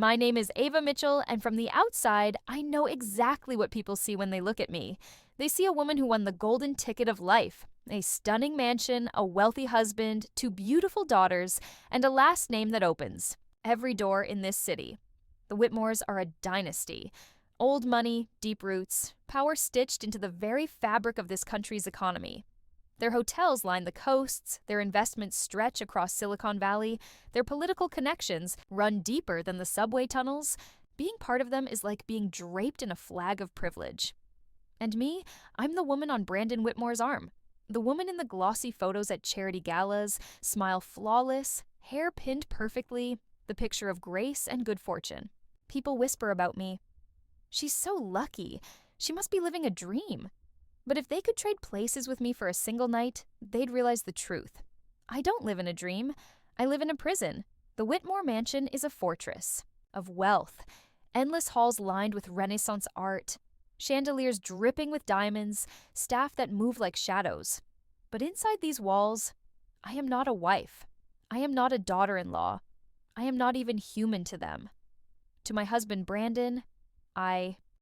My name is Ava Mitchell, and from the outside, I know exactly what people see when they look at me. They see a woman who won the golden ticket of life, a stunning mansion, a wealthy husband, two beautiful daughters, and a last name that opens every door in this city. The Whitmores are a dynasty. Old money, deep roots, power stitched into the very fabric of this country's economy. Their hotels line the coasts, their investments stretch across Silicon Valley, their political connections run deeper than the subway tunnels. Being part of them is like being draped in a flag of privilege. And me, I'm the woman on Brandon Whitmore's arm. The woman in the glossy photos at charity galas, smile flawless, hair pinned perfectly, the picture of grace and good fortune. People whisper about me. She's so lucky. She must be living a dream. But if they could trade places with me for a single night, they'd realize the truth. I don't live in a dream. I live in a prison. The Whitmore Mansion is a fortress of wealth. Endless halls lined with Renaissance art, chandeliers dripping with diamonds, staff that move like shadows. But inside these walls, I am not a wife. I am not a daughter-in-law. I am not even human to them. To my husband, Brandon,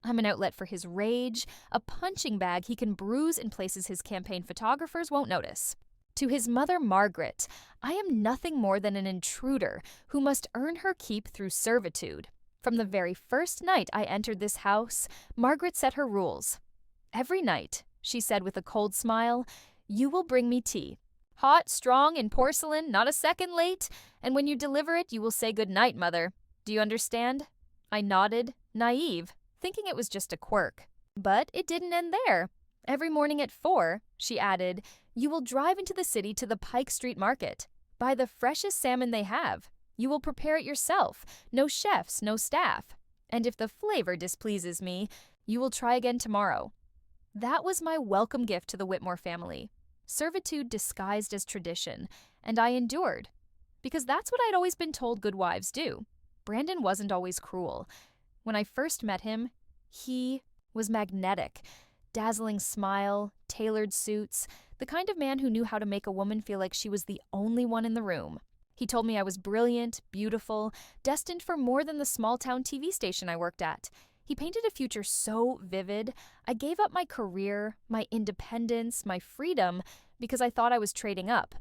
I'm an outlet for his rage, a punching bag he can bruise in places his campaign photographers won't notice. To his mother, Margaret, I am nothing more than an intruder who must earn her keep through servitude. From the very first night I entered this house, Margaret set her rules. Every night, she said with a cold smile, "You will bring me tea. Hot, strong, in porcelain, not a second late, and when you deliver it, you will say good night, mother. Do you understand?" I nodded, naive, thinking it was just a quirk. But it didn't end there. Every morning at 4, she added, "You will drive into the city to the Pike Street Market. Buy the freshest salmon they have. You will prepare it yourself. No chefs, no staff. And if the flavor displeases me, you will try again tomorrow." That was my welcome gift to the Whitmore family. Servitude disguised as tradition, and I endured. Because that's what I'd always been told good wives do. Brandon wasn't always cruel. When I first met him, he was magnetic. Dazzling smile, tailored suits, the kind of man who knew how to make a woman feel like she was the only one in the room. He told me I was brilliant, beautiful, destined for more than the small-town TV station I worked at. He painted a future so vivid, I gave up my career, my independence, my freedom, because I thought I was trading up.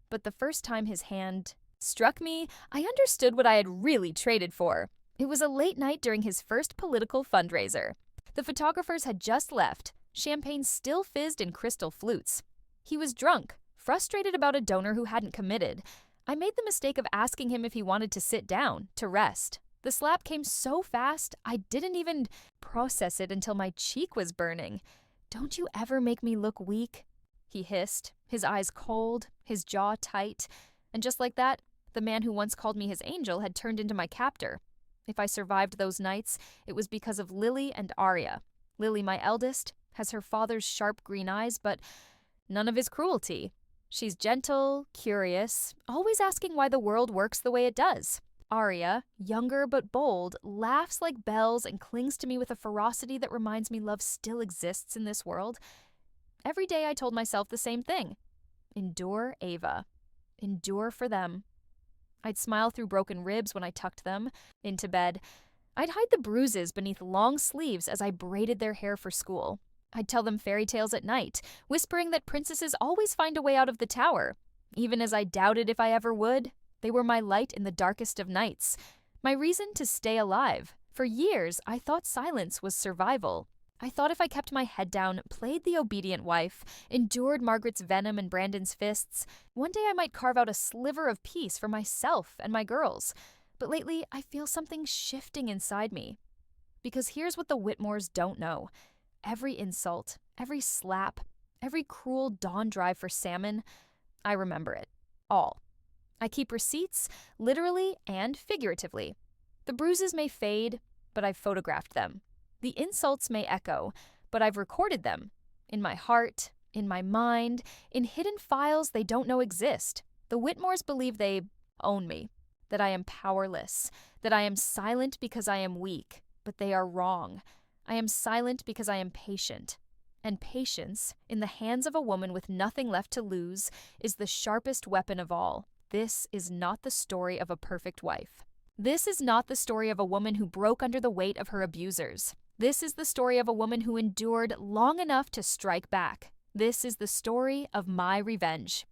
But the first time his hand struck me, I understood what I had really traded for. It was a late night during his first political fundraiser. The photographers had just left. Champagne still fizzed in crystal flutes. He was drunk, frustrated about a donor who hadn't committed. I made the mistake of asking him if he wanted to sit down, to rest. The slap came so fast, I didn't even process it until my cheek was burning. "Don't you ever make me look weak?" he hissed, his eyes cold, his jaw tight. And just like that, the man who once called me his angel had turned into my captor. If I survived those nights, it was because of Lily and Arya. Lily, my eldest, has her father's sharp green eyes, but none of his cruelty. She's gentle, curious, always asking why the world works the way it does. Arya, younger but bold, laughs like bells and clings to me with a ferocity that reminds me love still exists in this world. Every day I told myself the same thing. Endure, Ava. Endure for them. I'd smile through broken ribs when I tucked them into bed. I'd hide the bruises beneath long sleeves as I braided their hair for school. I'd tell them fairy tales at night, whispering that princesses always find a way out of the tower. Even as I doubted if I ever would, they were my light in the darkest of nights, my reason to stay alive. For years, I thought silence was survival. I thought if I kept my head down, played the obedient wife, endured Margaret's venom and Brandon's fists, one day I might carve out a sliver of peace for myself and my girls. But lately, I feel something shifting inside me. Because here's what the Whitmores don't know. Every insult, every slap, every cruel dawn drive for salmon, I remember it. All. I keep receipts, literally and figuratively. The bruises may fade, but I've photographed them. The insults may echo, but I've recorded them. In my heart, in my mind, in hidden files they don't know exist. The Whitmores believe they own me, that I am powerless, that I am silent because I am weak, but they are wrong. I am silent because I am patient. And patience, in the hands of a woman with nothing left to lose, is the sharpest weapon of all. This is not the story of a perfect wife. This is not the story of a woman who broke under the weight of her abusers. This is the story of a woman who endured long enough to strike back. This is the story of my revenge.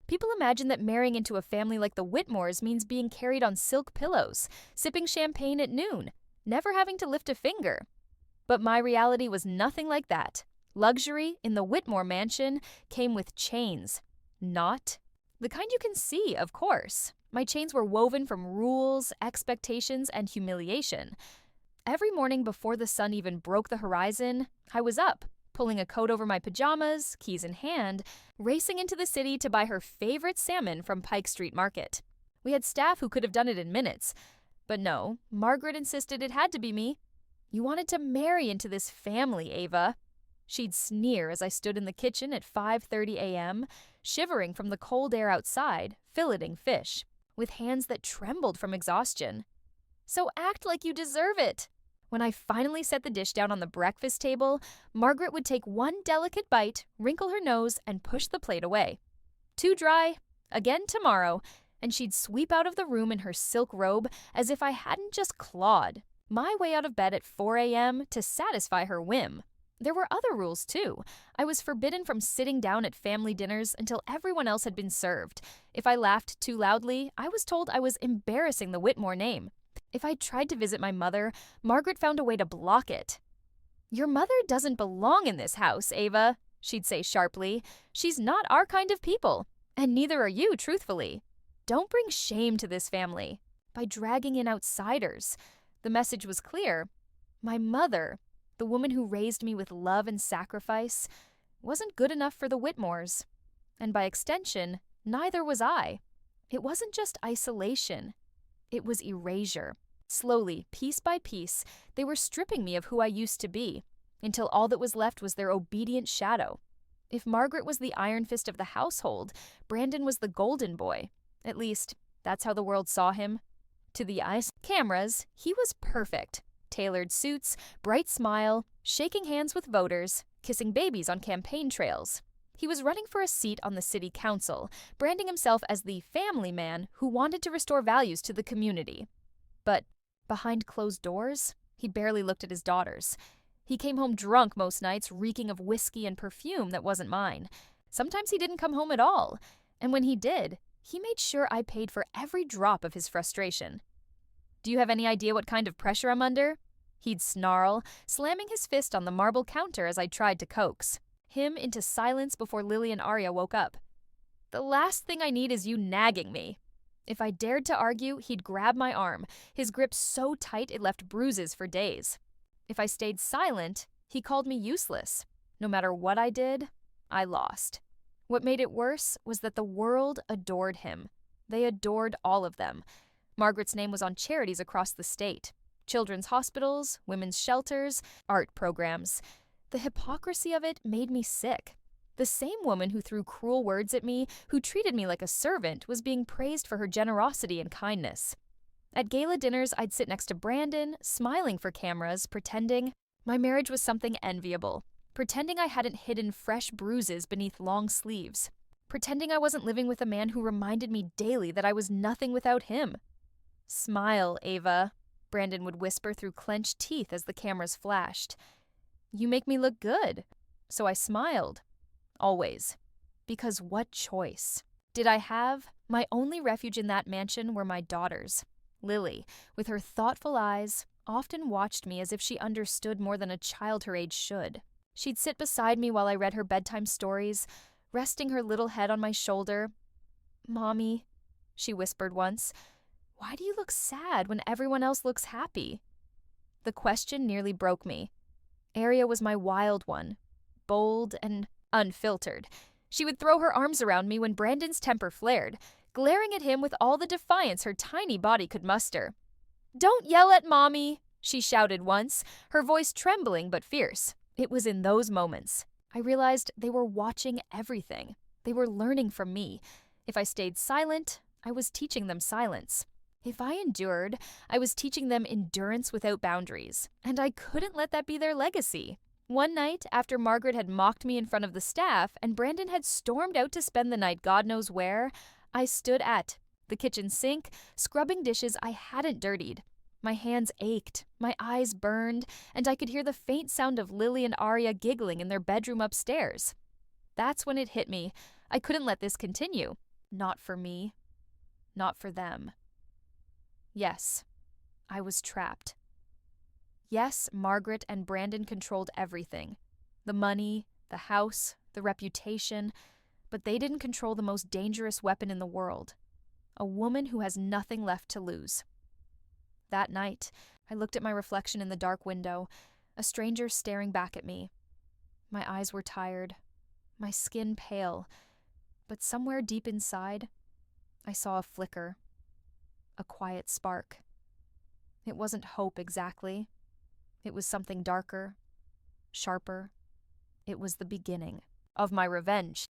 People imagine that marrying into a family like the Whitmores means being carried on silk pillows, sipping champagne at noon, never having to lift a finger. But my reality was nothing like that. Luxury in the Whitmore mansion came with chains. Not the kind you can see, of course. My chains were woven from rules, expectations, and humiliation. Every morning before the sun even broke the horizon, I was up, pulling a coat over my pajamas, keys in hand, racing into the city to buy her favorite salmon from Pike Street Market. We had staff who could have done it in minutes. But no, Margaret insisted it had to be me. You wanted to marry into this family, Ava. She'd sneer as I stood in the kitchen at 5:30 a.m., shivering from the cold air outside, filleting fish, with hands that trembled from exhaustion. So act like you deserve it. When I finally set the dish down on the breakfast table, Margaret would take one delicate bite, wrinkle her nose, and push the plate away. Too dry, again tomorrow, and she'd sweep out of the room in her silk robe as if I hadn't just clawed my way out of bed at 4 a.m. to satisfy her whim. There were other rules, too. I was forbidden from sitting down at family dinners until everyone else had been served. If I laughed too loudly, I was told I was embarrassing the Whitmore name. If I tried to visit my mother, Margaret found a way to block it. "Your mother doesn't belong in this house, Ava," she'd say sharply. "She's not our kind of people, and neither are you, truthfully. Don't bring shame to this family by dragging in outsiders." The message was clear. My mother, the woman who raised me with love and sacrifice, wasn't good enough for the Whitmores. And by extension, neither was I. It wasn't just isolation. It was erasure. Slowly, piece by piece, they were stripping me of who I used to be, until all that was left was their obedient shadow. If Margaret was the iron fist of the household, Brandon was the golden boy. At least, that's how the world saw him. To the eyes cameras, he was perfect. Tailored suits, bright smile, shaking hands with voters, kissing babies on campaign trails. He was running for a seat on the city council, branding himself as the family man who wanted to restore values to the community. But behind closed doors, he barely looked at his daughters. He came home drunk most nights, reeking of whiskey and perfume that wasn't mine. Sometimes he didn't come home at all, and when he did, he made sure I paid for every drop of his frustration. "Do you have any idea what kind of pressure I'm under?" He'd snarl, slamming his fist on the marble counter as I tried to coax him into silence before Lily and Arya woke up. "The last thing I need is you nagging me." If I dared to argue, he'd grab my arm, his grip so tight it left bruises for days. If I stayed silent, he called me useless. No matter what I did, I lost. What made it worse was that the world adored him. They adored all of them. Margaret's name was on charities across the state. Children's hospitals, women's shelters, art programs. The hypocrisy of it made me sick. The same woman who threw cruel words at me, who treated me like a servant, was being praised for her generosity and kindness. At gala dinners, I'd sit next to Brandon, smiling for cameras, pretending my marriage was something enviable, pretending I hadn't hidden fresh bruises beneath long sleeves, pretending I wasn't living with a man who reminded me daily that I was nothing without him. "Smile, Ava," Brandon would whisper through clenched teeth as the cameras flashed. "You make me look good." So I smiled. Always. Because what choice did I have? My only refuge in that mansion were my daughters. Lily, with her thoughtful eyes, often watched me as if she understood more than a child her age should. She'd sit beside me while I read her bedtime stories, resting her little head on my shoulder. "Mommy," she whispered once, "why do you look sad when everyone else looks happy?" The question nearly broke me. Arya was my wild one, bold and unfiltered. She would throw her arms around me when Brandon's temper flared, glaring at him with all the defiance her tiny body could muster. "Don't yell at Mommy," she shouted once, her voice trembling but fierce. It was in those moments I realized they were watching everything. They were learning from me. If I stayed silent, I was teaching them silence. If I endured, I was teaching them endurance without boundaries, and I couldn't let that be their legacy. One night, after Margaret had mocked me in front of the staff and Brandon had stormed out to spend the night God knows where, I stood at The kitchen sink, scrubbing dishes I hadn't dirtied. My hands ached, my eyes burned, and I could hear the faint sound of Lily and Arya giggling in their bedroom upstairs. That's when it hit me. I couldn't let this continue. Not for me. Not for them. Yes, I was trapped. Yes, Margaret and Brandon controlled everything. The money, the house, the reputation, but they didn't control the most dangerous weapon in the world. A woman who has nothing left to lose. That night, I looked at my reflection in the dark window, a stranger staring back at me. My eyes were tired, my skin pale, but somewhere deep inside, I saw a flicker, a quiet spark. It wasn't hope exactly. It was something darker, sharper. It was the beginning of my revenge.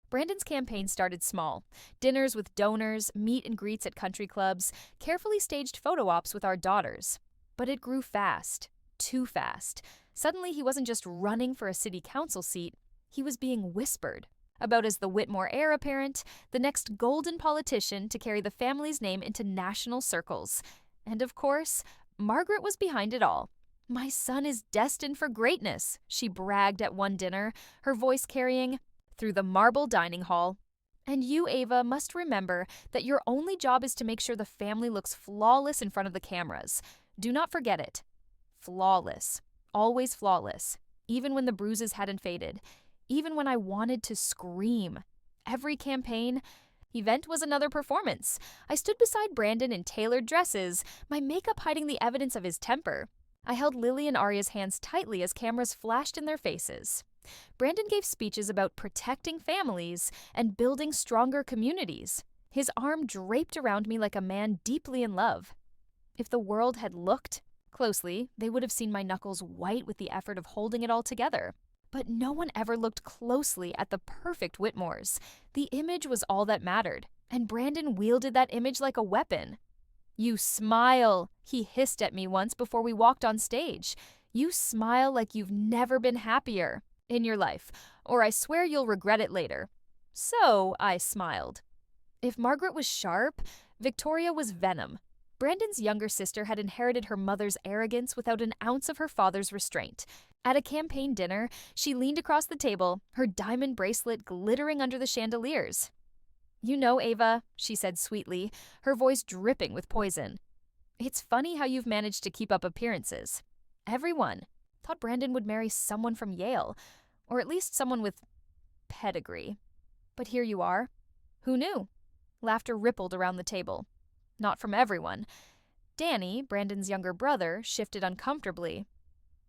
Brandon's campaign started small. Dinners with donors, meet and greets at country clubs, carefully staged photo ops with our daughters. But it grew fast, too fast. Suddenly he wasn't just running for a city council seat, he was being whispered about as the Whitmore heir apparent, the next golden politician to carry the family's name into national circles. And of course, Margaret was behind it all. "My son is destined for greatness," she bragged at one dinner, her voice carrying through the marble dining hall. And you, Ava, must remember that your only job is to make sure the family looks flawless in front of the cameras. Do not forget it. Flawless. Always flawless. Even when the bruises hadn't faded. Even when I wanted to scream. Every campaign event was another performance. I stood beside Brandon in tailored dresses, my makeup hiding the evidence of his temper. I held Lily and Arya's hands tightly as cameras flashed in their faces. Brandon gave speeches about protecting families and building stronger communities. His arm draped around me like a man deeply in love. If the world had looked closely, they would have seen my knuckles white with the effort of holding it all together. But no one ever looked closely at the perfect Whitmores. The image was all that mattered, and Brandon wielded that image like a weapon. "You smile," he hissed at me once before we walked on stage. "You smile like you've never been happier in your life, or I swear you'll regret it later." So I smiled. If Margaret was sharp, Victoria was venom. Brandon's younger sister had inherited her mother's arrogance without an ounce of her father's restraint. At a campaign dinner, she leaned across the table, her diamond bracelet glittering under the chandeliers. "You know, Ava," she said sweetly, her voice dripping with poison. "It's funny how you've managed to keep up appearances. Everyone thought Brandon would marry someone from Yale, or at least someone with pedigree. But here you are. Who knew?" Laughter rippled around the table. Not from everyone. Danny, Brandon's younger brother, shifted uncomfortably,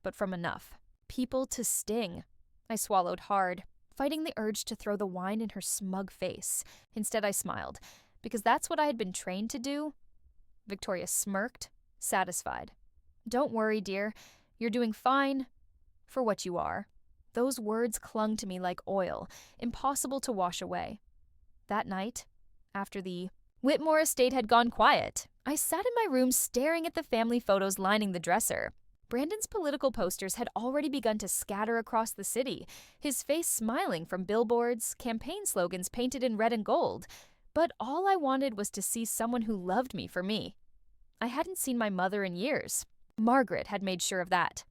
but from enough people to sting. I swallowed hard, fighting the urge to throw the wine in her smug face. Instead, I smiled, because that's what I had been trained to do. Victoria smirked, satisfied. "Don't worry, dear. You're doing fine for what you are." Those words clung to me like oil, impossible to wash away. That night, after the Whitmore estate had gone quiet, I sat in my room staring at the family photos lining the dresser. Brandon's political posters had already begun to scatter across the city, his face smiling from billboards, campaign slogans painted in red and gold. But all I wanted was to see someone who loved me for me. I hadn't seen my mother in years. Margaret had made sure of that.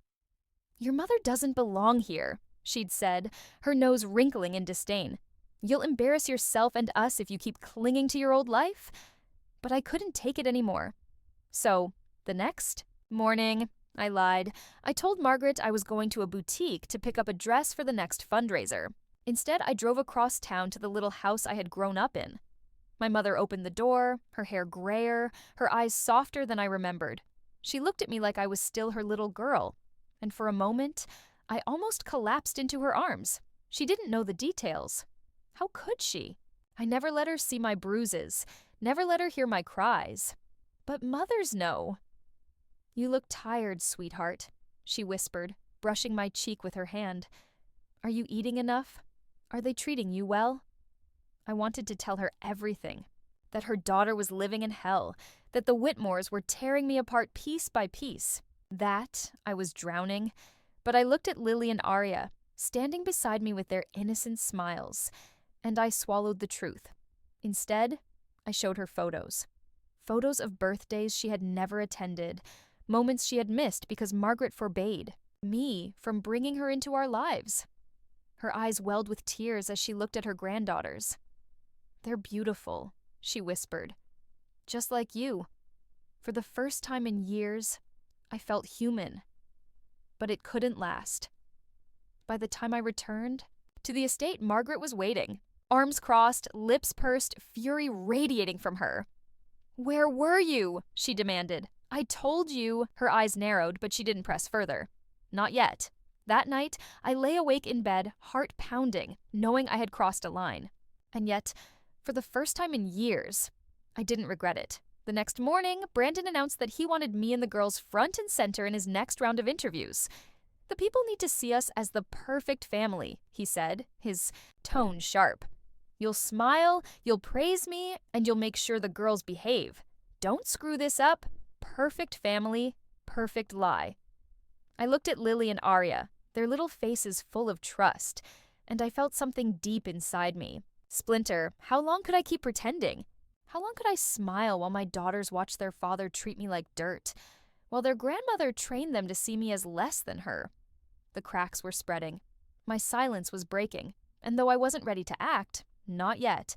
"Your mother doesn't belong here," she'd said, her nose wrinkling in disdain. "You'll embarrass yourself and us if you keep clinging to your old life." But I couldn't take it anymore. So, the next morning, I lied. I told Margaret I was going to a boutique to pick up a dress for the next fundraiser. Instead, I drove across town to the little house I had grown up in. My mother opened the door, her hair grayer, her eyes softer than I remembered. She looked at me like I was still her little girl, and for a moment, I almost collapsed into her arms. She didn't know the details. How could she? I never let her see my bruises, never let her hear my cries. But mothers know. "You look tired, sweetheart," she whispered, brushing my cheek with her hand. "Are you eating enough? Are they treating you well?" I wanted to tell her everything, that her daughter was living in hell, that the Whitmores were tearing me apart piece by piece, that I was drowning. But I looked at Lily and Arya, standing beside me with their innocent smiles, and I swallowed the truth. Instead, I showed her photos. Photos of birthdays she had never attended, moments she had missed because Margaret forbade me from bringing her into our lives. Her eyes welled with tears as she looked at her granddaughters. "They're beautiful," she whispered. "Just like you." For the first time in years, I felt human. But it couldn't last. By the time I returned to the estate, Margaret was waiting, arms crossed, lips pursed, fury radiating from her. "Where were you?" she demanded. "I told you." Her eyes narrowed, but she didn't press further. Not yet. That night, I lay awake in bed, heart pounding, knowing I had crossed a line. And yet, for the first time in years, I didn't regret it. The next morning, Brandon announced that he wanted me and the girls front and center in his next round of interviews. "The people need to see us as the perfect family," he said, his tone sharp. "You'll smile, you'll praise me, and you'll make sure the girls behave. Don't screw this up. Perfect family, perfect lie." I looked at Lily and Arya, their little faces full of trust, and I felt something deep inside me. Splinter, how long could I keep pretending? How long could I smile while my daughters watched their father treat me like dirt, while their grandmother trained them to see me as less than her? The cracks were spreading. My silence was breaking, and though I wasn't ready to act, not yet,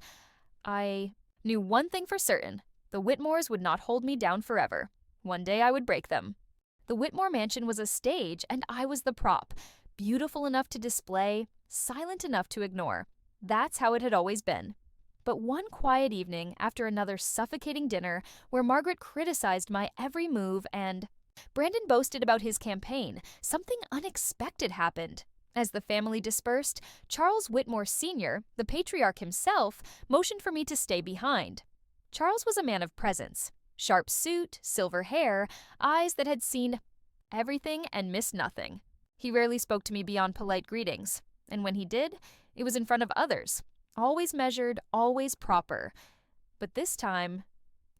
I knew one thing for certain. The Whitmores would not hold me down forever. One day I would break them. The Whitmore mansion was a stage, and I was the prop, beautiful enough to display, silent enough to ignore. That's how it had always been. But one quiet evening, after another suffocating dinner, where Margaret criticized my every move and Brandon boasted about his campaign, something unexpected happened. As the family dispersed, Charles Whitmore Sr., the patriarch himself, motioned for me to stay behind. Charles was a man of presence. Sharp suit, silver hair, eyes that had seen everything and missed nothing. He rarely spoke to me beyond polite greetings, and when he did, it was in front of others. Always measured, always proper. But this time,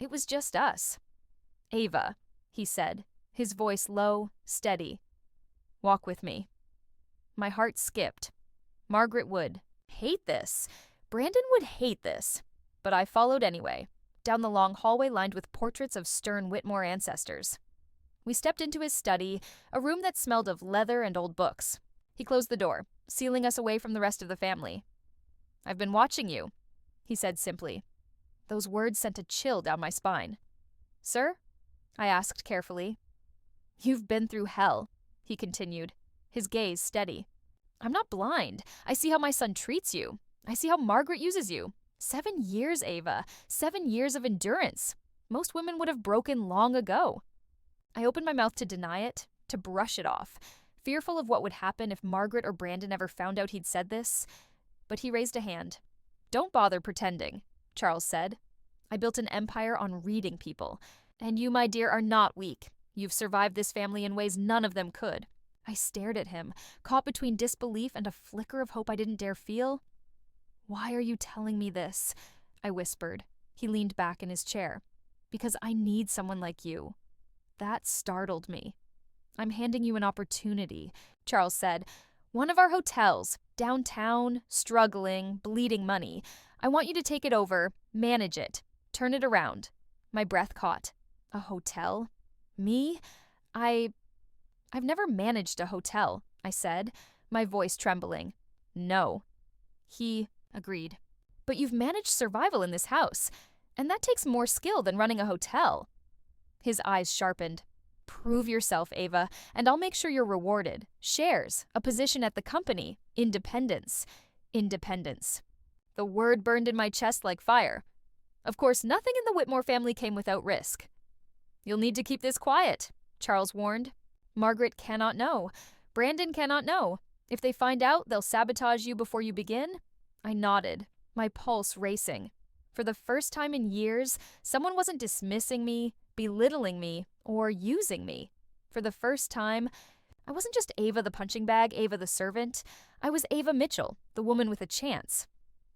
it was just us. "Ava," he said, his voice low, steady. "Walk with me." My heart skipped. Margaret would hate this. Brandon would hate this. But I followed anyway, down the long hallway lined with portraits of stern Whitmore ancestors. We stepped into his study, a room that smelled of leather and old books. He closed the door, sealing us away from the rest of the family. "I've been watching you," he said simply. Those words sent a chill down my spine. "Sir?" I asked carefully. "You've been through hell," he continued, his gaze steady. "I'm not blind. I see how my son treats you. I see how Margaret uses you. 7 years, Ava. 7 years of endurance. Most women would have broken long ago." I opened my mouth to deny it, to brush it off, fearful of what would happen if Margaret or Brandon ever found out he'd said this. But he raised a hand. "Don't bother pretending," Charles said. "I built an empire on reading people. And you, my dear, are not weak. You've survived this family in ways none of them could." I stared at him, caught between disbelief and a flicker of hope I didn't dare feel. "Why are you telling me this?" I whispered. He leaned back in his chair. "Because I need someone like you." That startled me. "I'm handing you an opportunity," Charles said. "One of our hotels, downtown, struggling, bleeding money. I want you to take it over, manage it, turn it around." My breath caught. A hotel? Me? I've never managed a hotel, I said, my voice trembling. "No." He agreed. "But you've managed survival in this house, and that takes more skill than running a hotel." His eyes sharpened. "Prove yourself, Ava, and I'll make sure you're rewarded. Shares, a position at the company, independence. Independence." The word burned in my chest like fire. Of course, nothing in the Whitmore family came without risk. "You'll need to keep this quiet," Charles warned. "Margaret cannot know. Brandon cannot know. If they find out, they'll sabotage you before you begin." I nodded, my pulse racing. For the first time in years, someone wasn't dismissing me, belittling me, or using me. For the first time, I wasn't just Ava the punching bag, Ava the servant. I was Ava Mitchell, the woman with a chance.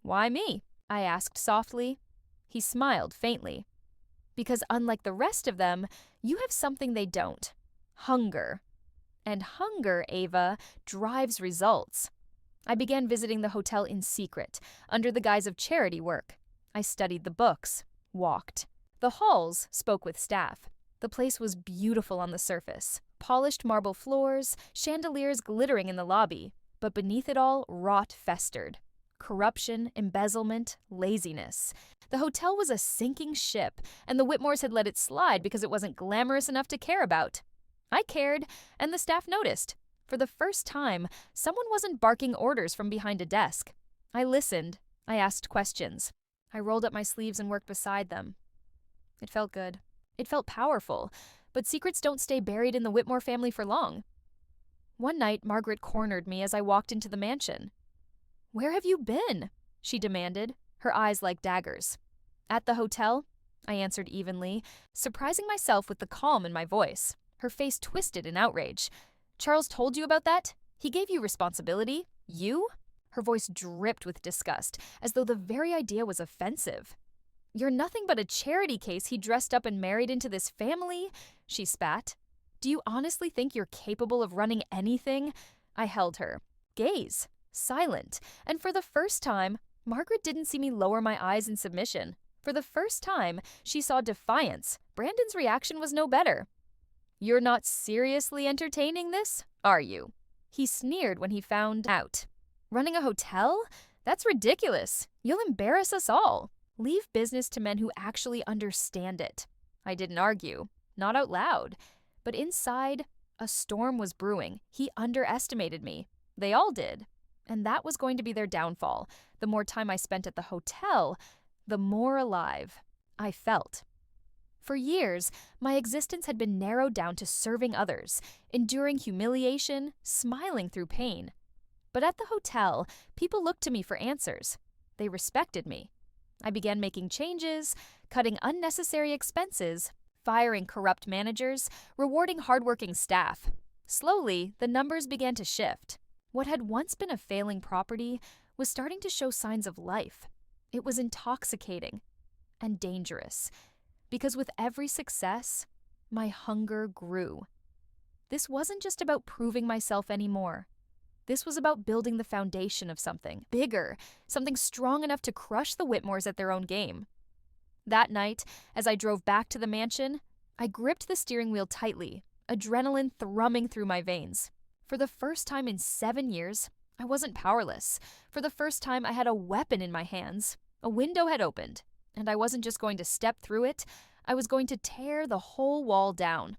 "Why me?" I asked softly. He smiled faintly. "Because unlike the rest of them, you have something they don't. Hunger. And hunger, Ava, drives results." I began visiting the hotel in secret, under the guise of charity work. I studied the books, walked. The halls spoke with staff. The place was beautiful on the surface. Polished marble floors, chandeliers glittering in the lobby. But beneath it all, rot festered. Corruption, embezzlement, laziness. The hotel was a sinking ship, and the Whitmores had let it slide because it wasn't glamorous enough to care about. I cared, and the staff noticed. For the first time, someone wasn't barking orders from behind a desk. I listened. I asked questions. I rolled up my sleeves and worked beside them. It felt good. It felt powerful, but secrets don't stay buried in the Whitmore family for long. One night, Margaret cornered me as I walked into the mansion. "Where have you been?" she demanded, her eyes like daggers. "At the hotel," I answered evenly, surprising myself with the calm in my voice. Her face twisted in outrage. "Charles told you about that? He gave you responsibility? You?" Her voice dripped with disgust, as though the very idea was offensive. "You're nothing but a charity case he dressed up and married into this family," she spat. "Do you honestly think you're capable of running anything?" I held her. Gaze. Silent. And for the first time, Margaret didn't see me lower my eyes in submission. For the first time, she saw defiance. Brandon's reaction was no better. "You're not seriously entertaining this, are you?" He sneered when he found out. "Running a hotel? That's ridiculous. You'll embarrass us all. Leave business to men who actually understand it." I didn't argue. Not out loud. But inside, a storm was brewing. He underestimated me. They all did. And that was going to be their downfall. The more time I spent at the hotel, the more alive I felt. For years, my existence had been narrowed down to serving others, enduring humiliation, smiling through pain. But at the hotel, people looked to me for answers. They respected me. I began making changes, cutting unnecessary expenses, firing corrupt managers, rewarding hardworking staff. Slowly, the numbers began to shift. What had once been a failing property was starting to show signs of life. It was intoxicating and dangerous, because with every success, my hunger grew. This wasn't just about proving myself anymore. This was about building the foundation of something bigger, something strong enough to crush the Whitmores at their own game. That night, as I drove back to the mansion, I gripped the steering wheel tightly, adrenaline thrumming through my veins. For the first time in 7 years, I wasn't powerless. For the first time, I had a weapon in my hands. A window had opened, and I wasn't just going to step through it, I was going to tear the whole wall down.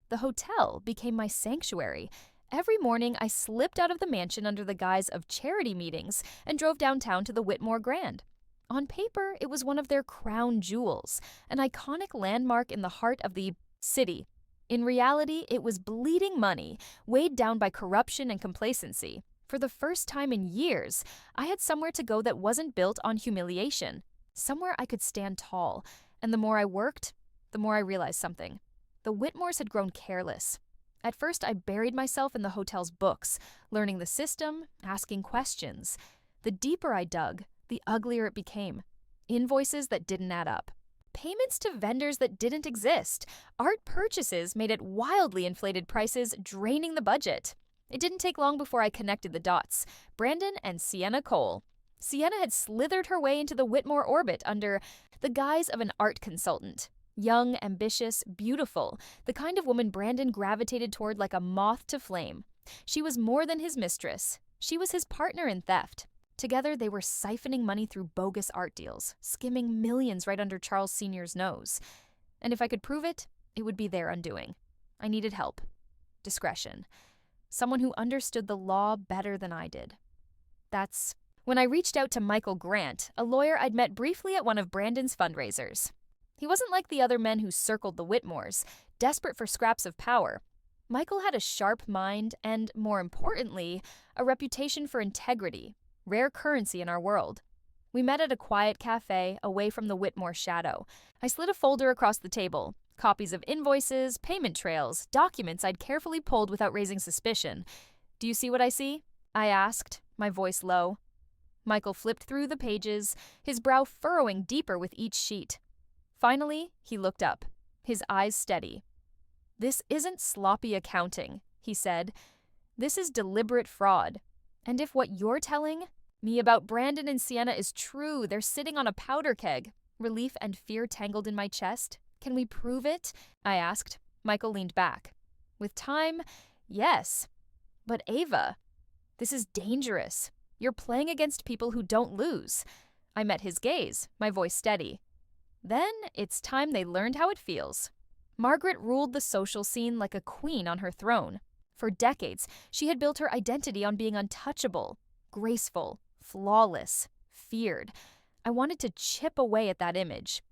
The hotel became my sanctuary. Every morning, I slipped out of the mansion under the guise of charity meetings and drove downtown to the Whitmore Grand. On paper, it was one of their crown jewels, an iconic landmark in the heart of the city. In reality, it was bleeding money, weighed down by corruption and complacency. For the first time in years, I had somewhere to go that wasn't built on humiliation, somewhere I could stand tall. And the more I worked, the more I realized something. The Whitmores had grown careless. At first, I buried myself in the hotel's books, learning the system, asking questions. The deeper I dug, the uglier it became. Invoices that didn't add up. Payments to vendors that didn't exist. Art purchases made at wildly inflated prices, draining the budget. It didn't take long before I connected the dots. Brandon and Sienna Cole. Sienna had slithered her way into the Whitmore orbit under the guise of an art consultant. Young, ambitious, beautiful, the kind of woman Brandon gravitated toward like a moth to flame. She was more than his mistress. She was his partner in theft. Together, they were siphoning money through bogus art deals, skimming millions right under Charles Sr.'s nose. And if I could prove it, it would be their undoing. I needed help. Discretion. Someone who understood the law better than I did. That's when I reached out to Michael Grant, a lawyer I'd met briefly at one of Brandon's fundraisers. He wasn't like the other men who circled the Whitmores, desperate for scraps of power. Michael had a sharp mind and, more importantly, a reputation for integrity, rare currency in our world. We met at a quiet cafe away from the Whitmore shadow. I slid a folder across the table, copies of invoices, payment trails, documents I'd carefully pulled without raising suspicion. "Do you see what I see?" I asked, my voice low. Michael flipped through the pages, his brow furrowing deeper with each sheet. Finally, he looked up, his eyes steady. "This isn't sloppy accounting," he said. "This is deliberate fraud. And if what you're telling Me about Brandon and Sienna is true. They're sitting on a powder keg. Relief and fear tangled in my chest. Can we prove it? I asked. Michael leaned back. With time, yes. But Ava, this is dangerous. You're playing against people who don't lose. I met his gaze, my voice steady. Then it's time they learned how it feels. Margaret ruled the social scene like a queen on her throne. For decades, she had built her identity on being untouchable, graceful, flawless, feared. I wanted to chip away at that image.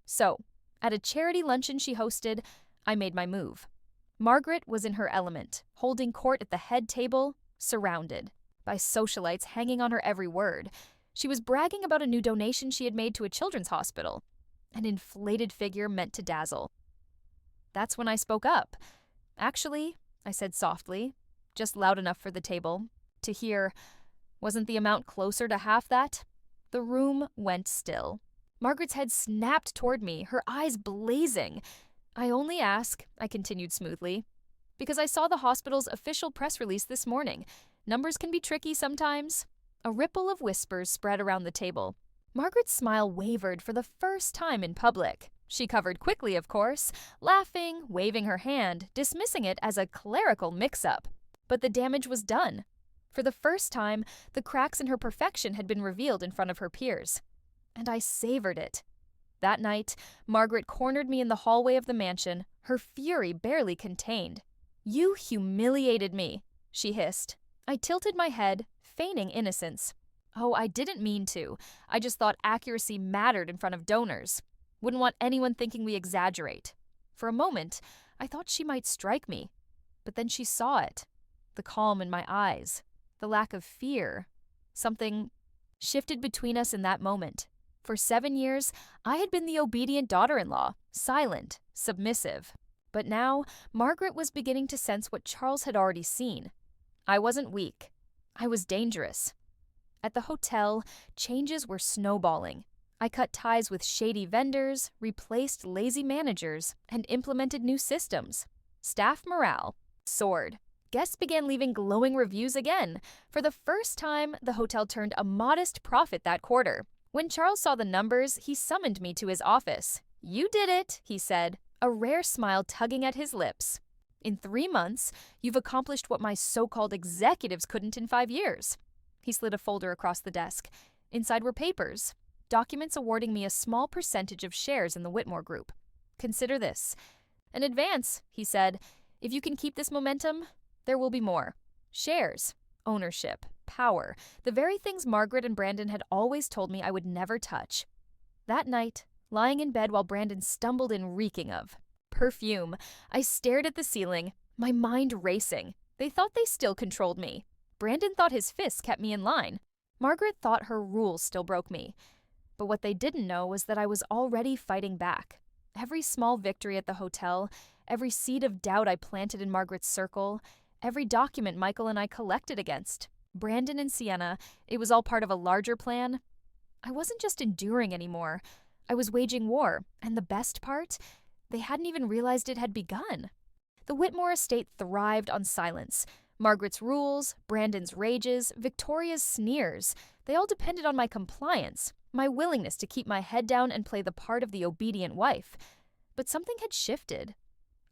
So, at a charity luncheon she hosted, I made my move. Margaret was in her element, holding court at the head table, surrounded by socialites hanging on her every word. She was bragging about a new donation she had made to a children's hospital, an inflated figure meant to dazzle. That's when I spoke up. Actually, I said softly, just loud enough for the table, to hear, wasn't the amount closer to half that? The room went still. Margaret's head snapped toward me, her eyes blazing. I only ask, I continued smoothly, because I saw the hospital's official press release this morning. Numbers can be tricky sometimes. A ripple of whispers spread around the table. Margaret's smile wavered for the first time in public. She covered quickly, of course, laughing, waving her hand, dismissing it as a clerical mix-up. But the damage was done. For the first time, the cracks in her perfection had been revealed in front of her peers. And I savored it. That night, Margaret cornered me in the hallway of the mansion, her fury barely contained. "You humiliated me," she hissed. I tilted my head, feigning innocence. Oh, I didn't mean to. I just thought accuracy mattered in front of donors. Wouldn't want anyone thinking we exaggerate. For a moment, I thought she might strike me. But then she saw it. The calm in my eyes. The lack of fear. Something shifted between us in that moment. For 7 years, I had been the obedient daughter-in-law, silent, submissive. But now, Margaret was beginning to sense what Charles had already seen. I wasn't weak. I was dangerous. At the hotel, changes were snowballing. I cut ties with shady vendors, replaced lazy managers, and implemented new systems. Staff morale soared. Guests began leaving glowing reviews again. For the first time, the hotel turned a modest profit that quarter. When Charles saw the numbers, he summoned me to his office. "You did it," he said, a rare smile tugging at his lips. "In 3 months, you've accomplished what my so-called executives couldn't in 5 years. He slid a folder across the desk. Inside were papers, documents awarding me a small percentage of shares in the Whitmore Group. "Consider this. An advance," he said. "If you can keep this momentum, there will be more. Shares, ownership, power, the very things Margaret and Brandon had always told me I would never touch." That night, lying in bed while Brandon stumbled in reeking of perfume, I stared at the ceiling, my mind racing. They thought they still controlled me. Brandon thought his fists kept me in line. Margaret thought her rules still broke me. But what they didn't know was that I was already fighting back. Every small victory at the hotel, every seed of doubt I planted in Margaret's circle, every document Michael and I collected against Brandon and Sienna, it was all part of a larger plan. I wasn't just enduring anymore. I was waging war, and the best part? They hadn't even realized it had begun. The Whitmore estate thrived on silence. Margaret's rules, Brandon's rages, Victoria's sneers, they all depended on my compliance, my willingness to keep my head down and play the part of the obedient wife. But something had shifted.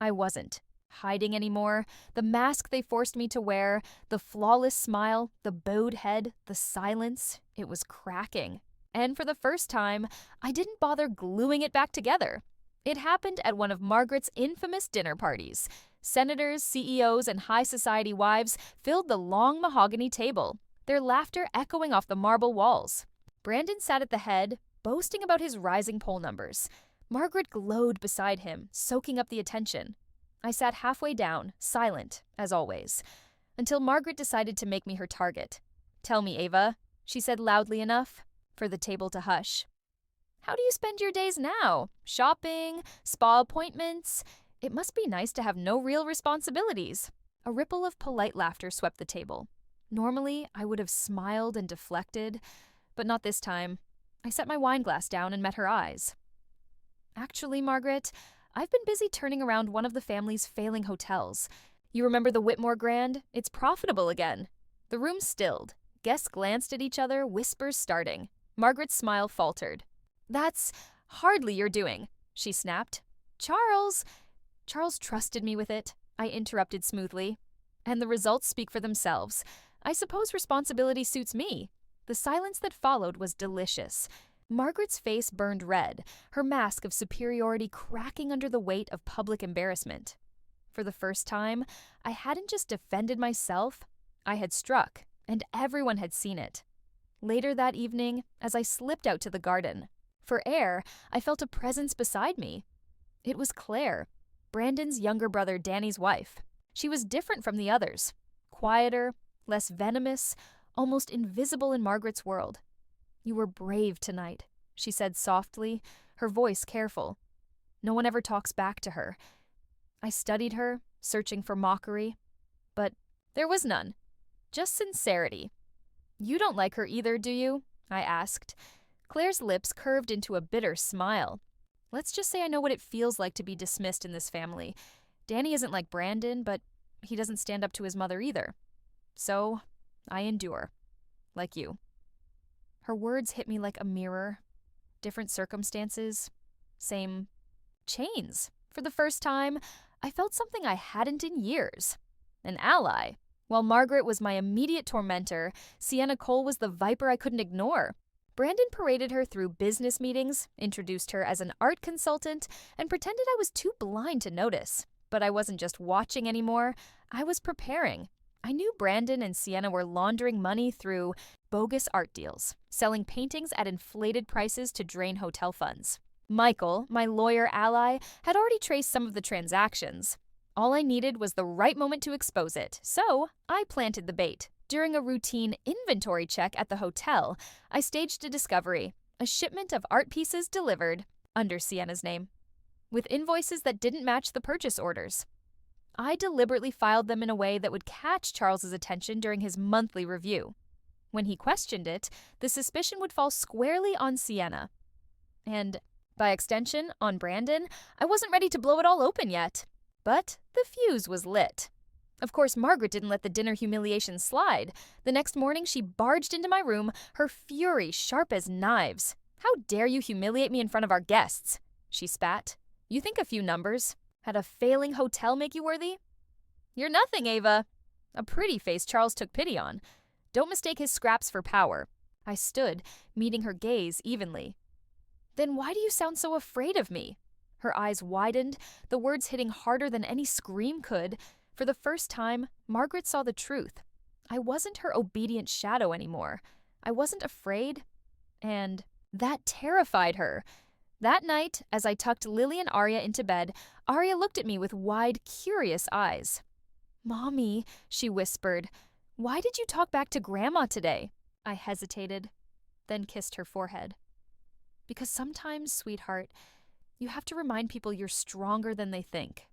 I wasn't hiding anymore. The mask they forced me to wear, the flawless smile, the bowed head, the silence, it was cracking. And for the first time, I didn't bother gluing it back together. It happened at one of Margaret's infamous dinner parties. Senators, CEOs, and high society wives filled the long mahogany table, their laughter echoing off the marble walls. Brandon sat at the head, boasting about his rising poll numbers. Margaret glowed beside him, soaking up the attention. I sat halfway down, silent, as always, until Margaret decided to make me her target. "Tell me, Ava," she said loudly enough for the table to hush. "How do you spend your days now? Shopping? Spa appointments? It must be nice to have no real responsibilities." A ripple of polite laughter swept the table. Normally, I would have smiled and deflected, but not this time. I set my wine glass down and met her eyes. "Actually, Margaret, I've been busy turning around one of the family's failing hotels. You remember the Whitmore Grand? It's profitable again." The room stilled. Guests glanced at each other, whispers starting. Margaret's smile faltered. "That's hardly your doing," she snapped. "Charles." Charles trusted me with it, I interrupted smoothly. And the results speak for themselves. I suppose responsibility suits me. The silence that followed was delicious. Margaret's face burned red, her mask of superiority cracking under the weight of public embarrassment. For the first time, I hadn't just defended myself, I had struck, and everyone had seen it. Later that evening, as I slipped out to the garden, for air, I felt a presence beside me. It was Claire, Brandon's younger brother Danny's wife. She was different from the others, quieter, less venomous, almost invisible in Margaret's world. "You were brave tonight," she said softly, her voice careful. No one ever talks back to her. I studied her, searching for mockery, but there was none. Just sincerity. "You don't like her either, do you?" I asked. Claire's lips curved into a bitter smile. "Let's just say I know what it feels like to be dismissed in this family. Danny isn't like Brandon, but he doesn't stand up to his mother either. So, I endure. Like you." Her words hit me like a mirror. Different circumstances. Same chains. For the first time, I felt something I hadn't in years. An ally. While Margaret was my immediate tormentor, Sienna Cole was the viper I couldn't ignore. Brandon paraded her through business meetings, introduced her as an art consultant, and pretended I was too blind to notice. But I wasn't just watching anymore, I was preparing. I knew Brandon and Sienna were laundering money through bogus art deals, selling paintings at inflated prices to drain hotel funds. Michael, my lawyer ally, had already traced some of the transactions. All I needed was the right moment to expose it, so I planted the bait. During a routine inventory check at the hotel, I staged a discovery, a shipment of art pieces delivered, under Sienna's name, with invoices that didn't match the purchase orders. I deliberately filed them in a way that would catch Charles's attention during his monthly review. When he questioned it, the suspicion would fall squarely on Sienna. And, by extension, on Brandon. I wasn't ready to blow it all open yet. But the fuse was lit. Of course, Margaret didn't let the dinner humiliation slide. The next morning, she barged into my room, her fury sharp as knives. "How dare you humiliate me in front of our guests?" she spat. "You think a few numbers? Had a failing hotel make you worthy? You're nothing, Ava." A pretty face Charles took pity on. Don't mistake his scraps for power. I stood, meeting her gaze evenly. "Then why do you sound so afraid of me?" Her eyes widened, the words hitting harder than any scream could. For the first time, Margaret saw the truth. I wasn't her obedient shadow anymore. I wasn't afraid, and that terrified her. That night, as I tucked Lily and Arya into bed, Arya looked at me with wide, curious eyes. "Mommy," she whispered, "why did you talk back to Grandma today?" I hesitated, then kissed her forehead. "Because sometimes, sweetheart, you have to remind people you're stronger than they think."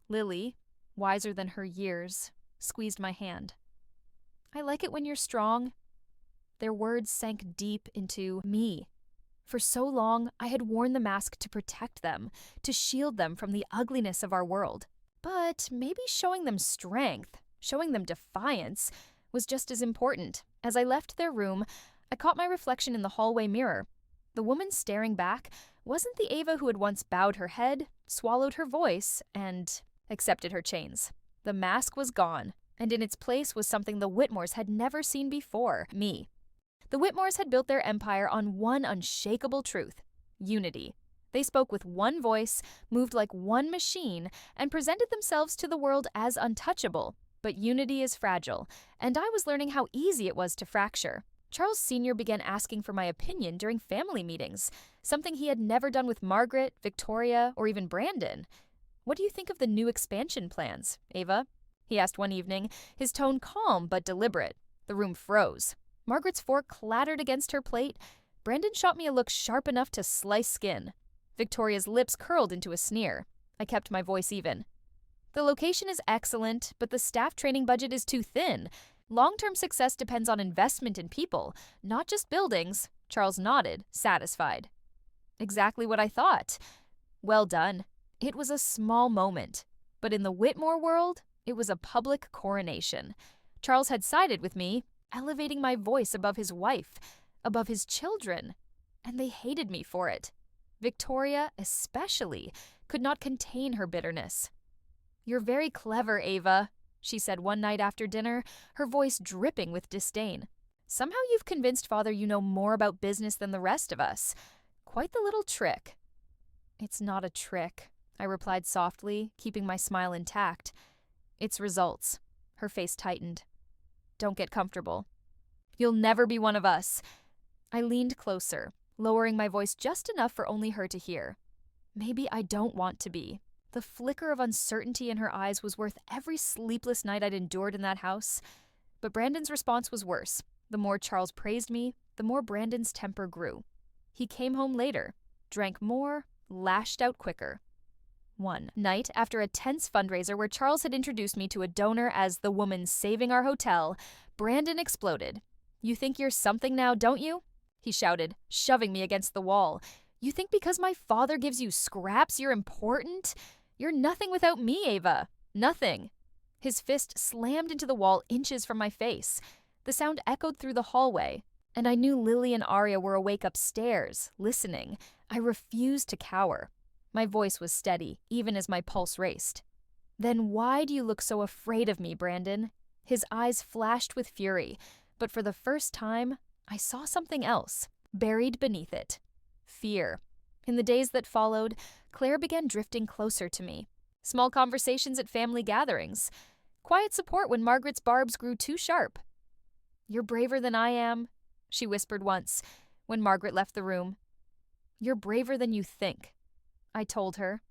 Lily, wiser than her years, squeezed my hand. "I like it when you're strong." Their words sank deep into me. For so long, I had worn the mask to protect them, to shield them from the ugliness of our world. But maybe showing them strength, showing them defiance, was just as important. As I left their room, I caught my reflection in the hallway mirror. The woman staring back wasn't the Ava who had once bowed her head, swallowed her voice, and accepted her chains. The mask was gone, and in its place was something the Whitmores had never seen before: me. The Whitmores had built their empire on one unshakable truth: unity. They spoke with one voice, moved like one machine, and presented themselves to the world as untouchable. But unity is fragile, and I was learning how easy it was to fracture. Charles Sr. began asking for my opinion during family meetings, something he had never done with Margaret, Victoria, or even Brandon. "What do you think of the new expansion plans, Ava?" he asked one evening, his tone calm but deliberate. The room froze. Margaret's fork clattered against her plate. Brandon shot me a look sharp enough to slice skin. Victoria's lips curled into a sneer. I kept my voice even. "The location is excellent, but the staff training budget is too thin. Long-term success depends on investment in people, not just buildings." Charles nodded, satisfied. "Exactly what I thought." Well done. It was a small moment, but in the Whitmore world, it was a public coronation. Charles had sided with me, elevating my voice above his wife, above his children. And they hated me for it. Victoria, especially, could not contain her bitterness. "You're very clever, Ava," she said one night after dinner, her voice dripping with disdain. "Somehow you've convinced Father you know more about business than the rest of us. Quite the little trick." "It's not a trick," I replied softly, keeping my smile intact. "It's results." Her face tightened. "Don't get comfortable. You'll never be one of us." I leaned closer, lowering my voice just enough for only her to hear. Maybe I don't want to be. The flicker of uncertainty in her eyes was worth every sleepless night I'd endured in that house. But Brandon's response was worse. The more Charles praised me, the more Brandon's temper grew. He came home later, drank more, lashed out quicker. One night, after a tense fundraiser where Charles had introduced me to a donor as the woman saving our hotel, Brandon exploded. "You think you're something now, don't you?" he shouted, shoving me against the wall. "You think because my father gives you scraps you're important? You're nothing without me, Ava. Nothing." His fist slammed into the wall inches from my face. The sound echoed through the hallway, and I knew Lily and Arya were awake upstairs, listening. I refused to cower. My voice was steady, even as my pulse raced. "Then why do you look so afraid of me, Brandon?" His eyes flashed with fury, but for the first time, I saw something else, buried beneath it. Fear. In the days that followed, Claire began drifting closer to me. Small conversations at family gatherings. Quiet support when Margaret's barbs grew too sharp. "You're braver than I am," she whispered once, when Margaret left the room. "You're braver than you think," I told her.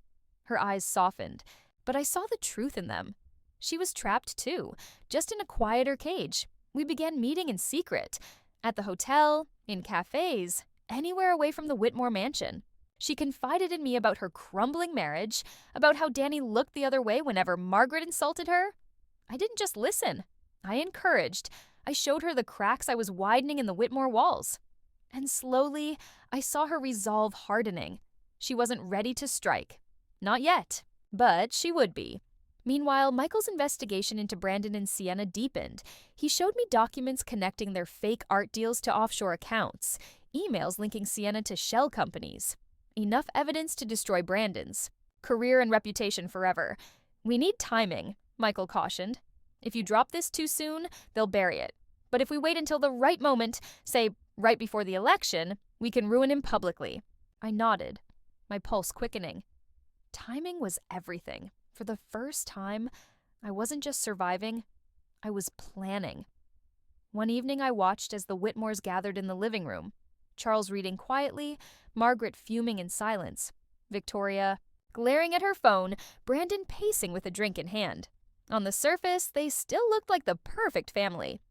Her eyes softened, but I saw the truth in them. She was trapped too, just in a quieter cage. We began meeting in secret. At the hotel, in cafes, anywhere away from the Whitmore mansion. She confided in me about her crumbling marriage, about how Danny looked the other way whenever Margaret insulted her. I didn't just listen. I encouraged. I showed her the cracks I was widening in the Whitmore walls. And slowly, I saw her resolve hardening. She wasn't ready to strike. Not yet, but she would be. Meanwhile, Michael's investigation into Brandon and Sienna deepened. He showed me documents connecting their fake art deals to offshore accounts, emails linking Sienna to shell companies. Enough evidence to destroy Brandon's career and reputation forever. "We need timing," Michael cautioned. "If you drop this too soon, they'll bury it. But if we wait until the right moment, say right before the election, we can ruin him publicly." I nodded, my pulse quickening. Timing was everything. For the first time, I wasn't just surviving, I was planning. One evening I watched as the Whitmores gathered in the living room. Charles reading quietly, Margaret fuming in silence, Victoria glaring at her phone, Brandon pacing with a drink in hand. On the surface, they still looked like the perfect family.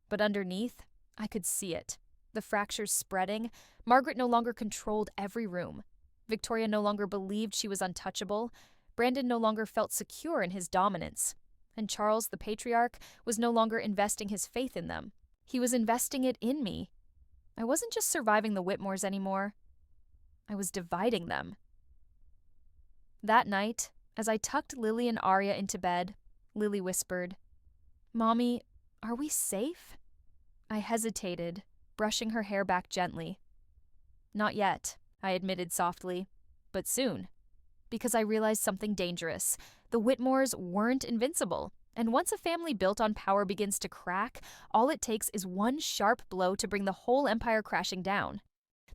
But underneath, I could see it. The fractures spreading, Margaret no longer controlled every room. Victoria no longer believed she was untouchable. Brandon no longer felt secure in his dominance. And Charles, the patriarch, was no longer investing his faith in them. He was investing it in me. I wasn't just surviving the Whitmores anymore. I was dividing them. That night, as I tucked Lily and Arya into bed, Lily whispered, "Mommy, are we safe?" I hesitated, brushing her hair back gently. "Not yet," I admitted softly, "but soon." Because I realized something dangerous. The Whitmores weren't invincible, and once a family built on power begins to crack, all it takes is one sharp blow to bring the whole empire crashing down.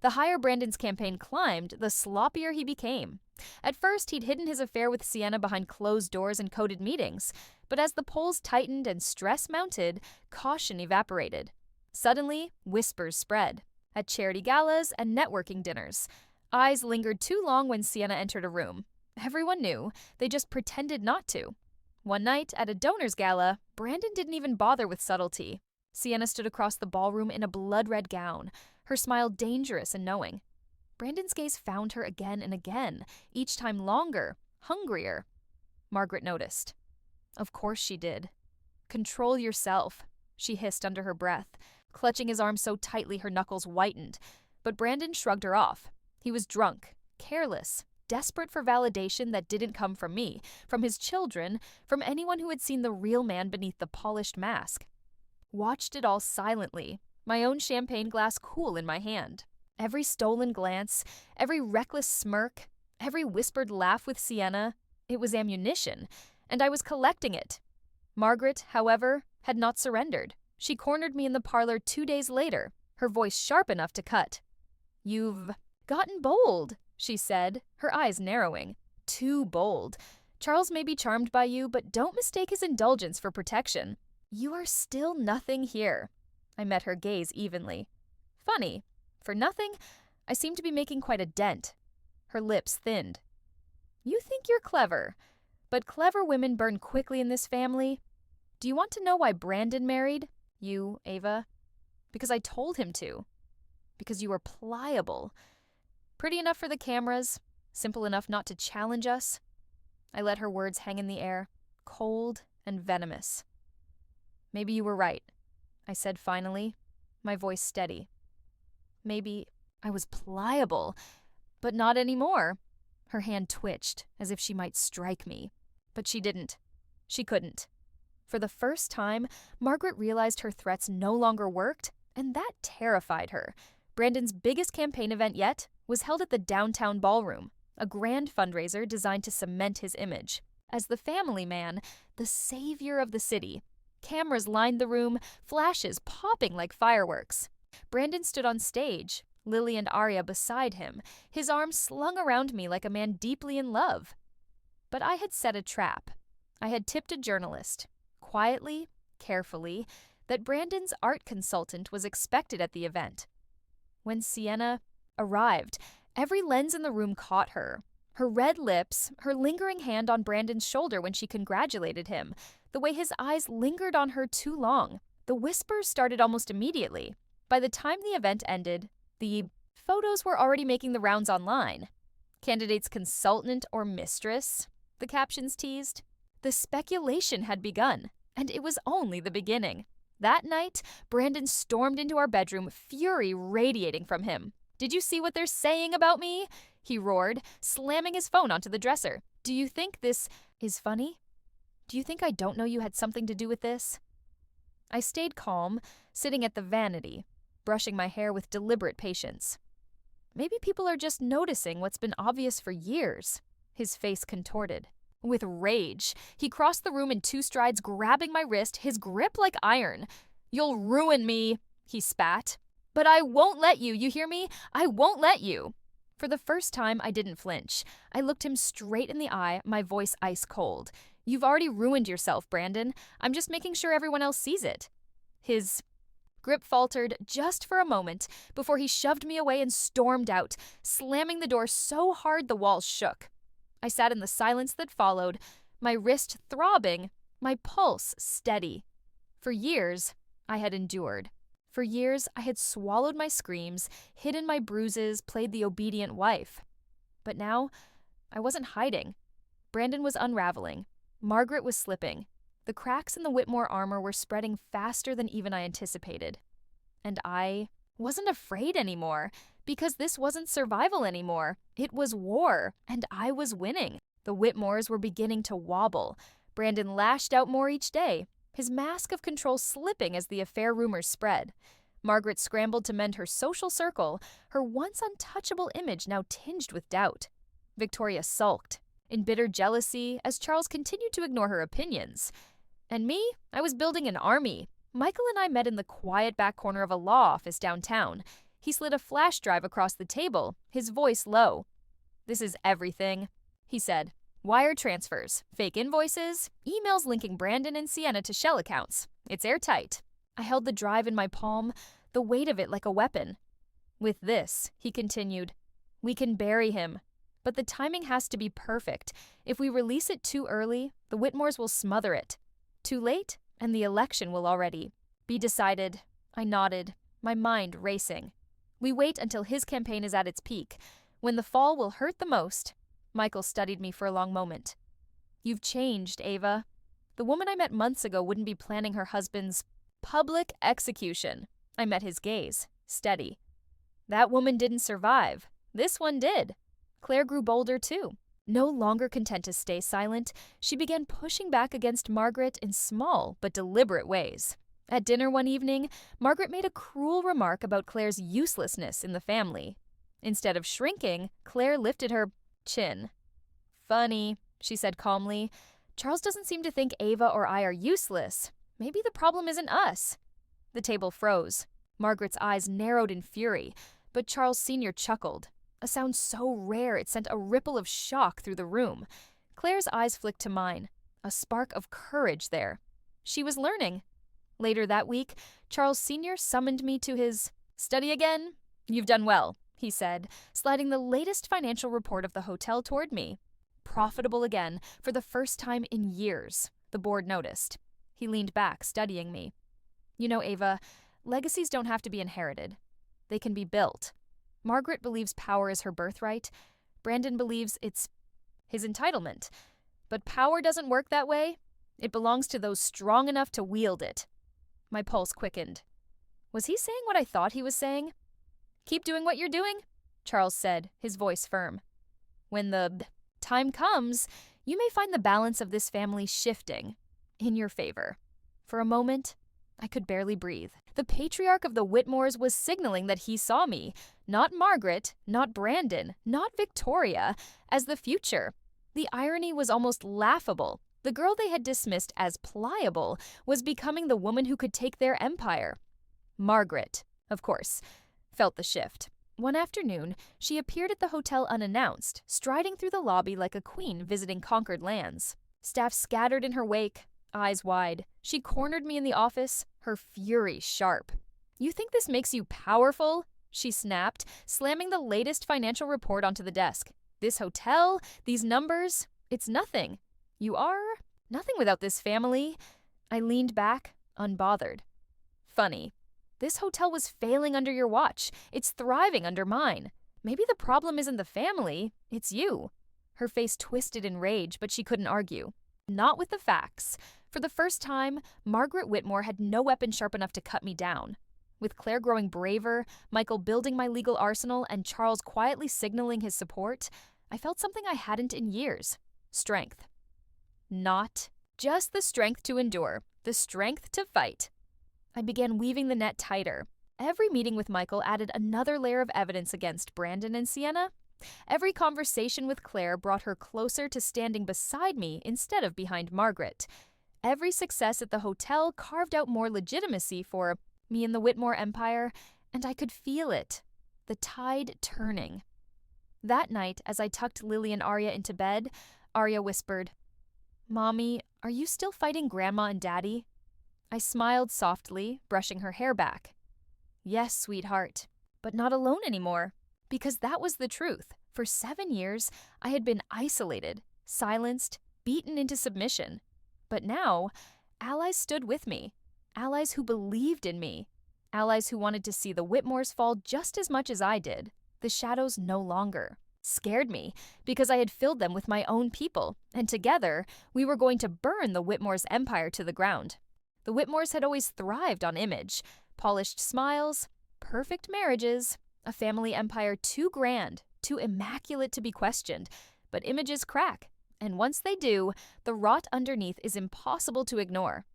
The higher Brandon's campaign climbed, the sloppier he became. At first, he'd hidden his affair with Sienna behind closed doors and coded meetings, but as the polls tightened and stress mounted, caution evaporated. Suddenly, whispers spread. At charity galas and networking dinners, eyes lingered too long when Sienna entered a room. Everyone knew, they just pretended not to. One night, at a donors gala, Brandon didn't even bother with subtlety. Sienna stood across the ballroom in a blood-red gown, her smile dangerous and knowing. Brandon's gaze found her again and again, each time longer, hungrier. Margaret noticed. Of course she did. "Control yourself," she hissed under her breath, clutching his arm so tightly her knuckles whitened. But Brandon shrugged her off. He was drunk, careless, desperate for validation that didn't come from me, from his children, from anyone who had seen the real man beneath the polished mask. watched it all silently, my own champagne glass cool in my hand. Every stolen glance, every reckless smirk, every whispered laugh with Sienna, it was ammunition, and I was collecting it. Margaret, however, had not surrendered. She cornered me in the parlor 2 days later, her voice sharp enough to cut. "You've gotten bold," she said, her eyes narrowing. "Too bold. Charles may be charmed by you, but don't mistake his indulgence for protection. You are still nothing here." I met her gaze evenly. Funny. For nothing, I seemed to be making quite a dent. Her lips thinned. "You think you're clever, but clever women burn quickly in this family. Do you want to know why Brandon married you, Ava? Because I told him to. Because you were pliable. Pretty enough for the cameras, simple enough not to challenge us." I let her words hang in the air, cold and venomous. "Maybe you were right," I said finally, my voice steady. "Maybe I was pliable, but not anymore." Her hand twitched, as if she might strike me. But she didn't. She couldn't. For the first time, Margaret realized her threats no longer worked, and that terrified her. Brandon's biggest campaign event yet was held at the downtown ballroom, a grand fundraiser designed to cement his image as the family man, the savior of the city. Cameras lined the room, flashes popping like fireworks. Brandon stood on stage, Lily and Arya beside him, his arms slung around me like a man deeply in love. But I had set a trap. I had tipped a journalist, quietly, carefully, that Brandon's art consultant was expected at the event. When Sienna arrived, every lens in the room caught her. Her red lips, her lingering hand on Brandon's shoulder when she congratulated him, the way his eyes lingered on her too long. The whispers started almost immediately. By the time the event ended, the photos were already making the rounds online. "Candidate's consultant or mistress," the captions teased. The speculation had begun, and it was only the beginning. That night, Brandon stormed into our bedroom, fury radiating from him. "Did you see what they're saying about me?" he roared, slamming his phone onto the dresser. "Do you think this is funny? Do you think I don't know you had something to do with this?" I stayed calm, sitting at the vanity, brushing my hair with deliberate patience. "Maybe people are just noticing what's been obvious for years." His face contorted. With rage, he crossed the room in 2 strides, grabbing my wrist, his grip like iron. "You'll ruin me," he spat. "But I won't let you, you hear me? I won't let you." For the first time, I didn't flinch. I looked him straight in the eye, my voice ice cold. "You've already ruined yourself, Brandon. I'm just making sure everyone else sees it." His grip faltered just for a moment before he shoved me away and stormed out, slamming the door so hard the walls shook. I sat in the silence that followed, my wrist throbbing, my pulse steady. For years, I had endured. For years, I had swallowed my screams, hidden my bruises, played the obedient wife. But now, I wasn't hiding. Brandon was unraveling. Margaret was slipping. The cracks in the Whitmore armor were spreading faster than even I anticipated. And I wasn't afraid anymore, because this wasn't survival anymore. It was war, and I was winning. The Whitmores were beginning to wobble. Brandon lashed out more each day, his mask of control slipping as the affair rumors spread. Margaret scrambled to mend her social circle, her once untouchable image now tinged with doubt. Victoria sulked, in bitter jealousy, as Charles continued to ignore her opinions. And me, I was building an army. Michael and I met in the quiet back corner of a law office downtown. He slid a flash drive across the table, his voice low. "This is everything," he said. "Wire transfers, fake invoices, emails linking Brandon and Sienna to shell accounts. It's airtight." I held the drive in my palm, the weight of it like a weapon. "With this," he continued, "we can bury him. But the timing has to be perfect. If we release it too early, the Whitmores will smother it. Too late, and the election will already be decided." I nodded, my mind racing. "We wait until his campaign is at its peak, when the fall will hurt the most." Michael studied me for a long moment. "You've changed, Ava. The woman I met months ago wouldn't be planning her husband's public execution." I met his gaze, steady. "That woman didn't survive. This one did." Claire grew bolder too. No longer content to stay silent, she began pushing back against Margaret in small but deliberate ways. At dinner one evening, Margaret made a cruel remark about Claire's uselessness in the family. Instead of shrinking, Claire lifted her chin. "Funny," she said calmly. "Charles doesn't seem to think Ava or I are useless. Maybe the problem isn't us." The table froze. Margaret's eyes narrowed in fury, but Charles Sr. chuckled, a sound so rare it sent a ripple of shock through the room. Claire's eyes flicked to mine, a spark of courage there. She was learning. Later that week, Charles Sr. summoned me to his study again. "You've done well," he said, sliding the latest financial report of the hotel toward me. "Profitable again, for the first time in years," the board noticed. He leaned back, studying me. "You know, Ava, legacies don't have to be inherited. They can be built. Margaret believes power is her birthright. Brandon believes it's his entitlement. But power doesn't work that way. It belongs to those strong enough to wield it." My pulse quickened. Was he saying what I thought he was saying? "Keep doing what you're doing," Charles said, his voice firm. "When the time comes, you may find the balance of this family shifting in your favor." For a moment, I could barely breathe. The patriarch of the Whitmores was signaling that he saw me, not Margaret, not Brandon, not Victoria, as the future. The irony was almost laughable. The girl they had dismissed as pliable was becoming the woman who could take their empire. Margaret, of course, felt the shift. One afternoon, she appeared at the hotel unannounced, striding through the lobby like a queen visiting conquered lands. Staff scattered in her wake, eyes wide. She cornered me in the office, her fury sharp. "You think this makes you powerful?" she snapped, slamming the latest financial report onto the desk. "This hotel, these numbers, it's nothing. You are nothing without this family." I leaned back, unbothered. "Funny. This hotel was failing under your watch. It's thriving under mine. Maybe the problem isn't the family, it's you." Her face twisted in rage, but she couldn't argue. Not with the facts. For the first time, Margaret Whitmore had no weapon sharp enough to cut me down. With Claire growing braver, Michael building my legal arsenal, and Charles quietly signaling his support, I felt something I hadn't in years. Strength. Not just the strength to endure, the strength to fight. I began weaving the net tighter. Every meeting with Michael added another layer of evidence against Brandon and Sienna. Every conversation with Claire brought her closer to standing beside me instead of behind Margaret. Every success at the hotel carved out more legitimacy for me in the Whitmore empire, and I could feel it, the tide turning. That night, as I tucked Lily and Arya into bed, Arya whispered, "Mommy, are you still fighting Grandma and Daddy?" I smiled softly, brushing her hair back. "Yes, sweetheart, but not alone anymore." Because that was the truth. For 7 years, I had been isolated, silenced, beaten into submission. But now, allies stood with me. Allies who believed in me. Allies who wanted to see the Whitmores fall just as much as I did. The shadows no longer scared me because I had filled them with my own people, and together, we were going to burn the Whitmores' empire to the ground. The Whitmores had always thrived on image, polished smiles, perfect marriages, a family empire too grand, too immaculate to be questioned. But images crack, and once they do, the rot underneath is impossible to ignore.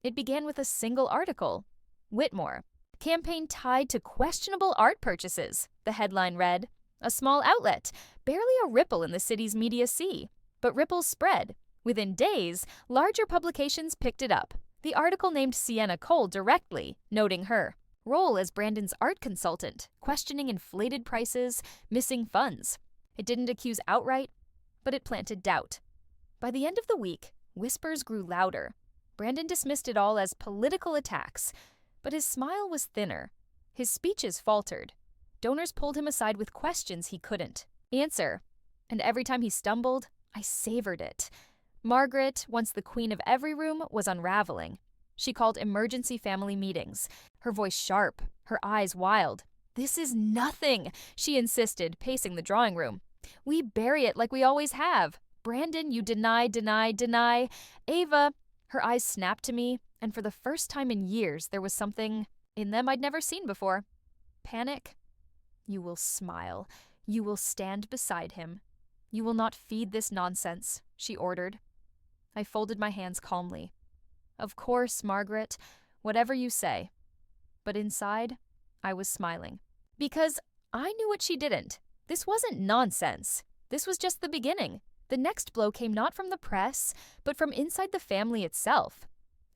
It began with a single article. Whitmore. Campaign tied to questionable art purchases, the headline read. A small outlet, barely a ripple in the city's media sea. But ripples spread. Within days, larger publications picked it up. The article named Sienna Cole directly, noting her role as Brandon's art consultant, questioning inflated prices, missing funds. It didn't accuse outright, but it planted doubt. By the end of the week, whispers grew louder. Brandon dismissed it all as political attacks, but his smile was thinner. His speeches faltered. Donors pulled him aside with questions he couldn't answer, and every time he stumbled, I savored it. Margaret, once the queen of every room, was unraveling. She called emergency family meetings, her voice sharp, her eyes wild. "This is nothing," she insisted, pacing the drawing room. "We bury it like we always have. Brandon, you deny, deny, deny. Ava," her eyes snapped to me, and for the first time in years, there was something in them I'd never seen before. Panic. "You will smile. You will stand beside him. You will not feed this nonsense," she ordered. I folded my hands calmly. "Of course, Margaret. Whatever you say. But inside, I was smiling. Because I knew what she didn't. This wasn't nonsense. This was just the beginning. The next blow came not from the press, but from inside the family itself.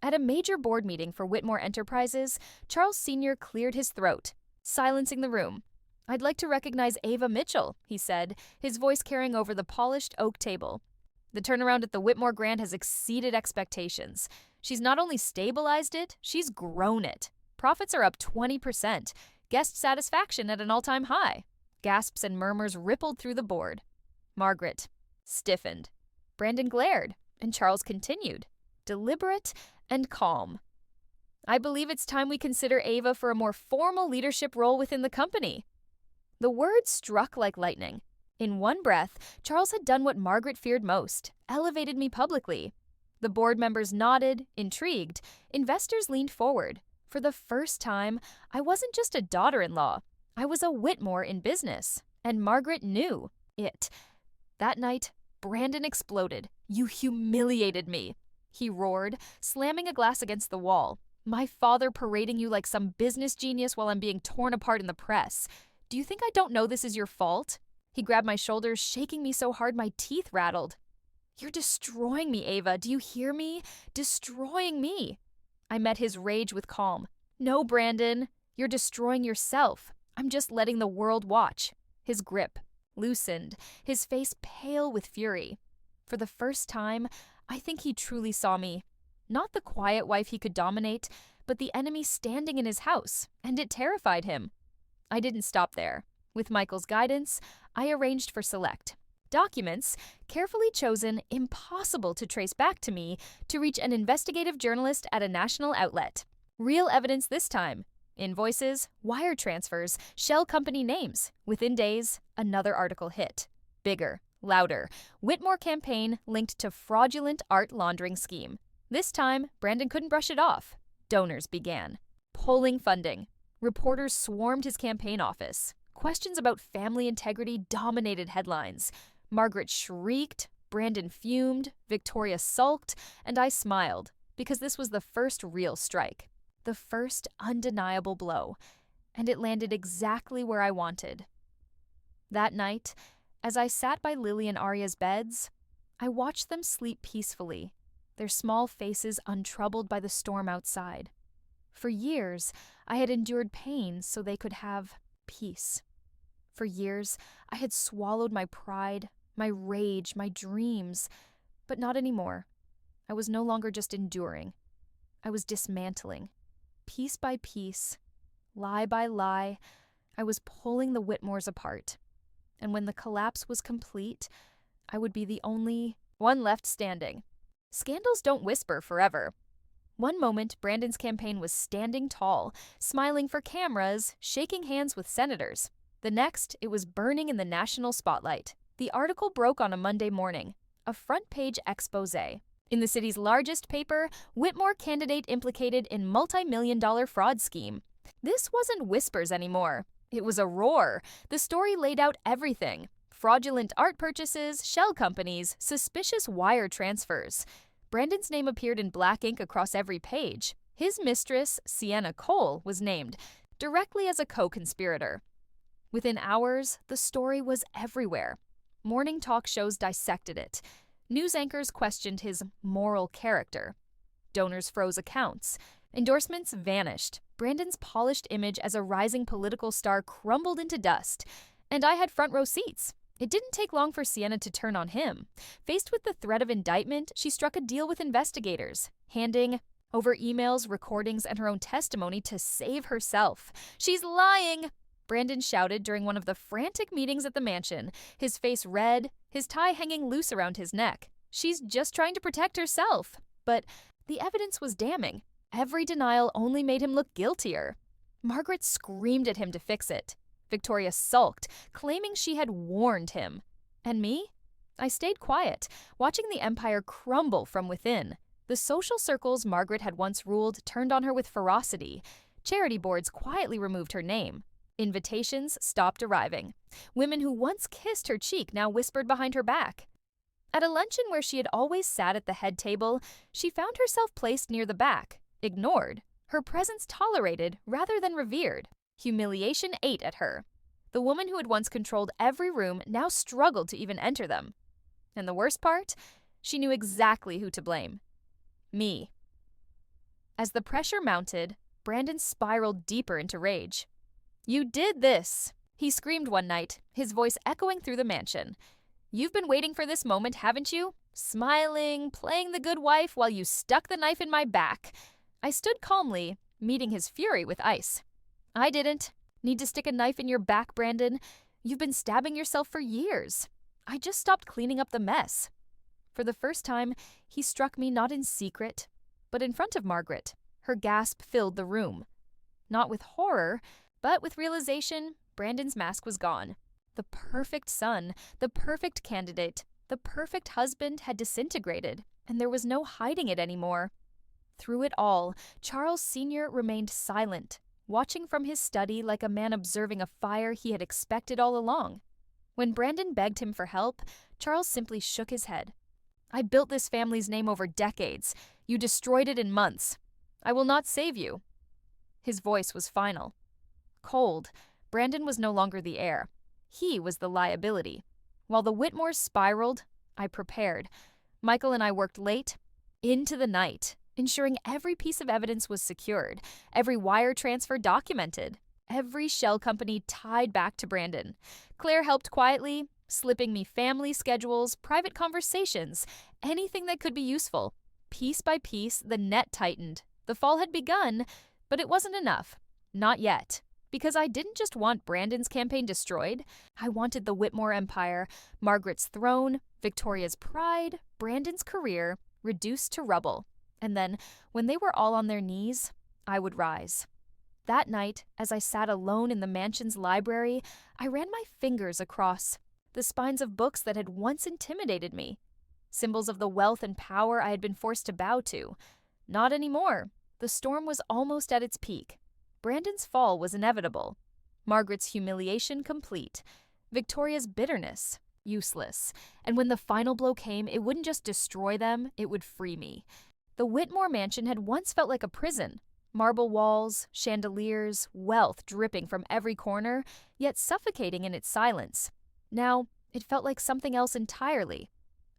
At a major board meeting for Whitmore Enterprises, Charles Sr. cleared his throat, silencing the room. "I'd like to recognize Ava Mitchell," he said, his voice carrying over the polished oak table. "The turnaround at the Whitmore Grand has exceeded expectations. She's not only stabilized it, she's grown it. Profits are up 20%. Guest satisfaction at an all-time high." Gasps and murmurs rippled through the board. Margaret stiffened. Brandon glared, and Charles continued, deliberate and calm. "I believe it's time we consider Ava for a more formal leadership role within the company." The words struck like lightning. In one breath, Charles had done what Margaret feared most, elevated me publicly. The board members nodded, intrigued. Investors leaned forward. For the first time, I wasn't just a daughter-in-law. I was a Whitmore in business, and Margaret knew it. That night, Brandon exploded. "You humiliated me," he roared, slamming a glass against the wall. "My father parading you like some business genius while I'm being torn apart in the press. Do you think I don't know this is your fault?" He grabbed my shoulders, shaking me so hard my teeth rattled. "You're destroying me, Ava. Do you hear me? Destroying me." I met his rage with calm. "No, Brandon. You're destroying yourself. I'm just letting the world watch." His grip loosened, his face pale with fury. For the first time, I think he truly saw me. Not the quiet wife he could dominate, but the enemy standing in his house, and it terrified him. I didn't stop there. With Michael's guidance, I arranged for select documents, carefully chosen, impossible to trace back to me, to reach an investigative journalist at a national outlet. Real evidence this time. Invoices, wire transfers, shell company names. Within days, another article hit. Bigger, louder. Whitmore campaign linked to fraudulent art laundering scheme. This time, Brandon couldn't brush it off. Donors began. Pulling funding. Reporters swarmed his campaign office. Questions about family integrity dominated headlines. Margaret shrieked, Brandon fumed, Victoria sulked, and I smiled, because this was the first real strike. The first undeniable blow, and it landed exactly where I wanted. That night, as I sat by Lily and Arya's beds, I watched them sleep peacefully, their small faces untroubled by the storm outside. For years, I had endured pain so they could have peace. For years, I had swallowed my pride, my rage, my dreams, but not anymore. I was no longer just enduring. I was dismantling. Piece by piece, lie by lie, I was pulling the Whitmores apart. And when the collapse was complete, I would be the only one left standing. Scandals don't whisper forever. One moment, Brandon's campaign was standing tall, smiling for cameras, shaking hands with senators. The next, it was burning in the national spotlight. The article broke on a Monday morning, a front-page exposé. In the city's largest paper, Whitmore candidate implicated in multi-million-dollar fraud scheme. This wasn't whispers anymore. It was a roar. The story laid out everything. Fraudulent art purchases, shell companies, suspicious wire transfers. Brandon's name appeared in black ink across every page. His mistress, Sienna Cole, was named, directly as a co-conspirator. Within hours, the story was everywhere. Morning talk shows dissected it. News anchors questioned his moral character. Donors froze accounts. Endorsements vanished. Brandon's polished image as a rising political star crumbled into dust. And I had front row seats. It didn't take long for Sienna to turn on him. Faced with the threat of indictment, she struck a deal with investigators, handing over emails, recordings, and her own testimony to save herself. "She's lying!" Brandon shouted during one of the frantic meetings at the mansion, his face red, his tie hanging loose around his neck. "She's just trying to protect herself." But the evidence was damning. Every denial only made him look guiltier. Margaret screamed at him to fix it. Victoria sulked, claiming she had warned him. And me? I stayed quiet, watching the empire crumble from within. The social circles Margaret had once ruled turned on her with ferocity. Charity boards quietly removed her name. Invitations stopped arriving. Women who once kissed her cheek now whispered behind her back. At a luncheon where she had always sat at the head table, she found herself placed near the back, ignored. Her presence tolerated rather than revered. Humiliation ate at her. The woman who had once controlled every room now struggled to even enter them. And the worst part? She knew exactly who to blame. Me. As the pressure mounted, Brandon spiraled deeper into rage. "You did this!" he screamed one night, his voice echoing through the mansion. "You've been waiting for this moment, haven't you? Smiling, playing the good wife while you stuck the knife in my back." I stood calmly, meeting his fury with ice. "I didn't. Need to stick a knife in your back, Brandon? You've been stabbing yourself for years. I just stopped cleaning up the mess." For the first time, he struck me not in secret, but in front of Margaret. Her gasp filled the room. Not with horror, but with realization. Brandon's mask was gone. The perfect son, the perfect candidate, the perfect husband had disintegrated, and there was no hiding it anymore. Through it all, Charles Sr. remained silent, watching from his study like a man observing a fire he had expected all along. When Brandon begged him for help, Charles simply shook his head. "I built this family's name over decades. You destroyed it in months. I will not save you." His voice was final. Cold, Brandon was no longer the heir. He was the liability. While the Whitmores spiraled, I prepared. Michael and I worked late, into the night, ensuring every piece of evidence was secured, every wire transfer documented, every shell company tied back to Brandon. Claire helped quietly, slipping me family schedules, private conversations, anything that could be useful. Piece by piece, the net tightened. The fall had begun, but it wasn't enough. Not yet. Because I didn't just want Brandon's campaign destroyed. I wanted the Whitmore empire, Margaret's throne, Victoria's pride, Brandon's career, reduced to rubble. And then, when they were all on their knees, I would rise. That night, as I sat alone in the mansion's library, I ran my fingers across the spines of books that had once intimidated me. Symbols of the wealth and power I had been forced to bow to. Not anymore. The storm was almost at its peak. Brandon's fall was inevitable. Margaret's humiliation complete. Victoria's bitterness useless. And when the final blow came, it wouldn't just destroy them, it would free me. The Whitmore mansion had once felt like a prison. Marble walls, chandeliers, wealth dripping from every corner, yet suffocating in its silence. Now, it felt like something else entirely.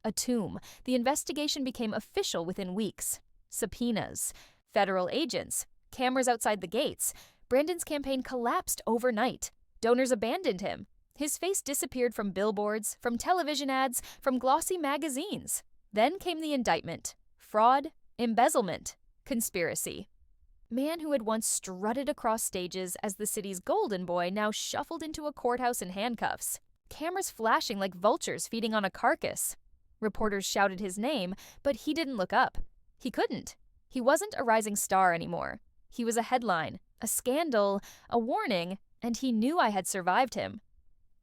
A tomb. The investigation became official within weeks. Subpoenas. Federal agents. Cameras outside the gates. Brandon's campaign collapsed overnight. Donors abandoned him. His face disappeared from billboards, from television ads, from glossy magazines. Then came the indictment. Fraud, embezzlement, conspiracy. Man who had once strutted across stages as the city's golden boy now shuffled into a courthouse in handcuffs. Cameras flashing like vultures feeding on a carcass. Reporters shouted his name, but he didn't look up. He couldn't. He wasn't a rising star anymore. He was a headline, a scandal, a warning, and he knew I had survived him.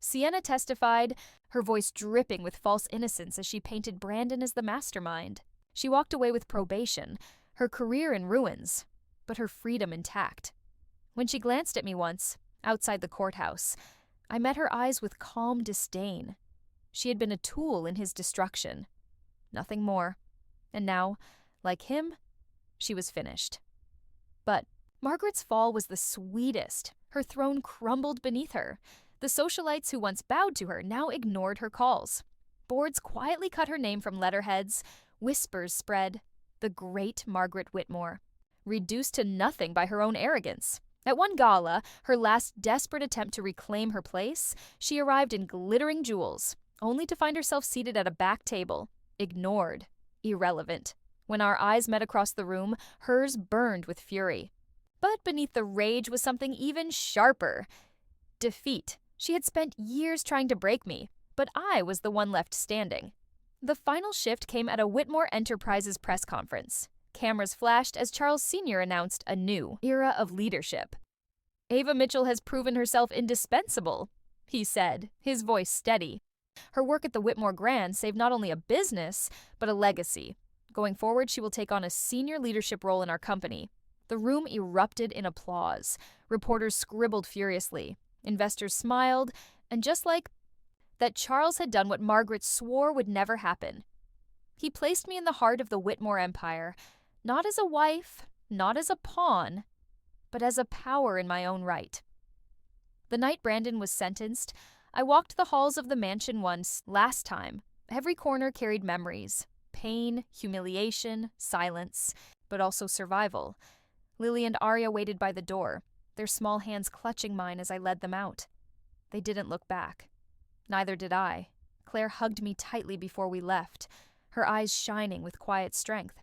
Sienna testified, her voice dripping with false innocence as she painted Brandon as the mastermind. She walked away with probation, her career in ruins, but her freedom intact. When she glanced at me once, outside the courthouse, I met her eyes with calm disdain. She had been a tool in his destruction. Nothing more. And now, like him, she was finished. But Margaret's fall was the sweetest. Her throne crumbled beneath her. The socialites who once bowed to her now ignored her calls. Boards quietly cut her name from letterheads. Whispers spread. The great Margaret Whitmore. Reduced to nothing by her own arrogance. At one gala, her last desperate attempt to reclaim her place, she arrived in glittering jewels, only to find herself seated at a back table. Ignored. Irrelevant. When our eyes met across the room, hers burned with fury. But beneath the rage was something even sharper. Defeat. She had spent years trying to break me, but I was the one left standing. The final shift came at a Whitmore Enterprises press conference. Cameras flashed as Charles Sr. announced a new era of leadership. "Ava Mitchell has proven herself indispensable," he said, his voice steady. Her work at the Whitmore Grand saved not only a business, but a legacy. Going forward, she will take on a senior leadership role in our company. The room erupted in applause. Reporters scribbled furiously. Investors smiled, and just like that, Charles had done what Margaret swore would never happen. He placed me in the heart of the Whitmore Empire, not as a wife, not as a pawn, but as a power in my own right. The night Brandon was sentenced, I walked the halls of the mansion once, last time. Every corner carried memories, pain, humiliation, silence, but also survival. Lily and Arya waited by the door, their small hands clutching mine as I led them out. They didn't look back. Neither did I. Claire hugged me tightly before we left, her eyes shining with quiet strength.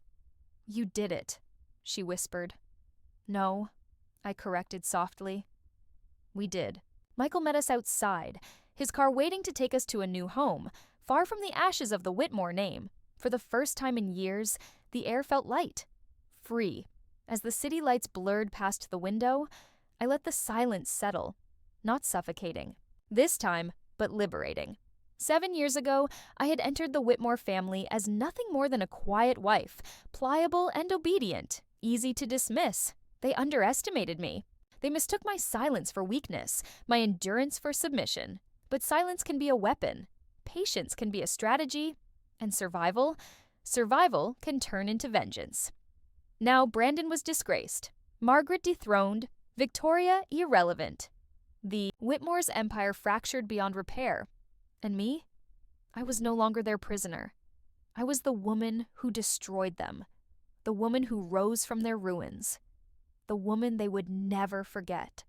"You did it," she whispered. "No," I corrected softly. We did. Michael met us outside, his car waiting to take us to a new home, far from the ashes of the Whitmore name. For the first time in years, the air felt light, free. As the city lights blurred past the window, I let the silence settle, not suffocating. This time, but liberating. 7 years ago, I had entered the Whitmore family as nothing more than a quiet wife, pliable and obedient, easy to dismiss. They underestimated me. They mistook my silence for weakness, my endurance for submission. But silence can be a weapon, patience can be a strategy, and survival can turn into vengeance. Now Brandon was disgraced, Margaret dethroned, Victoria irrelevant. The Whitmore's empire fractured beyond repair. And me? I was no longer their prisoner. I was the woman who destroyed them, the woman who rose from their ruins, the woman they would never forget.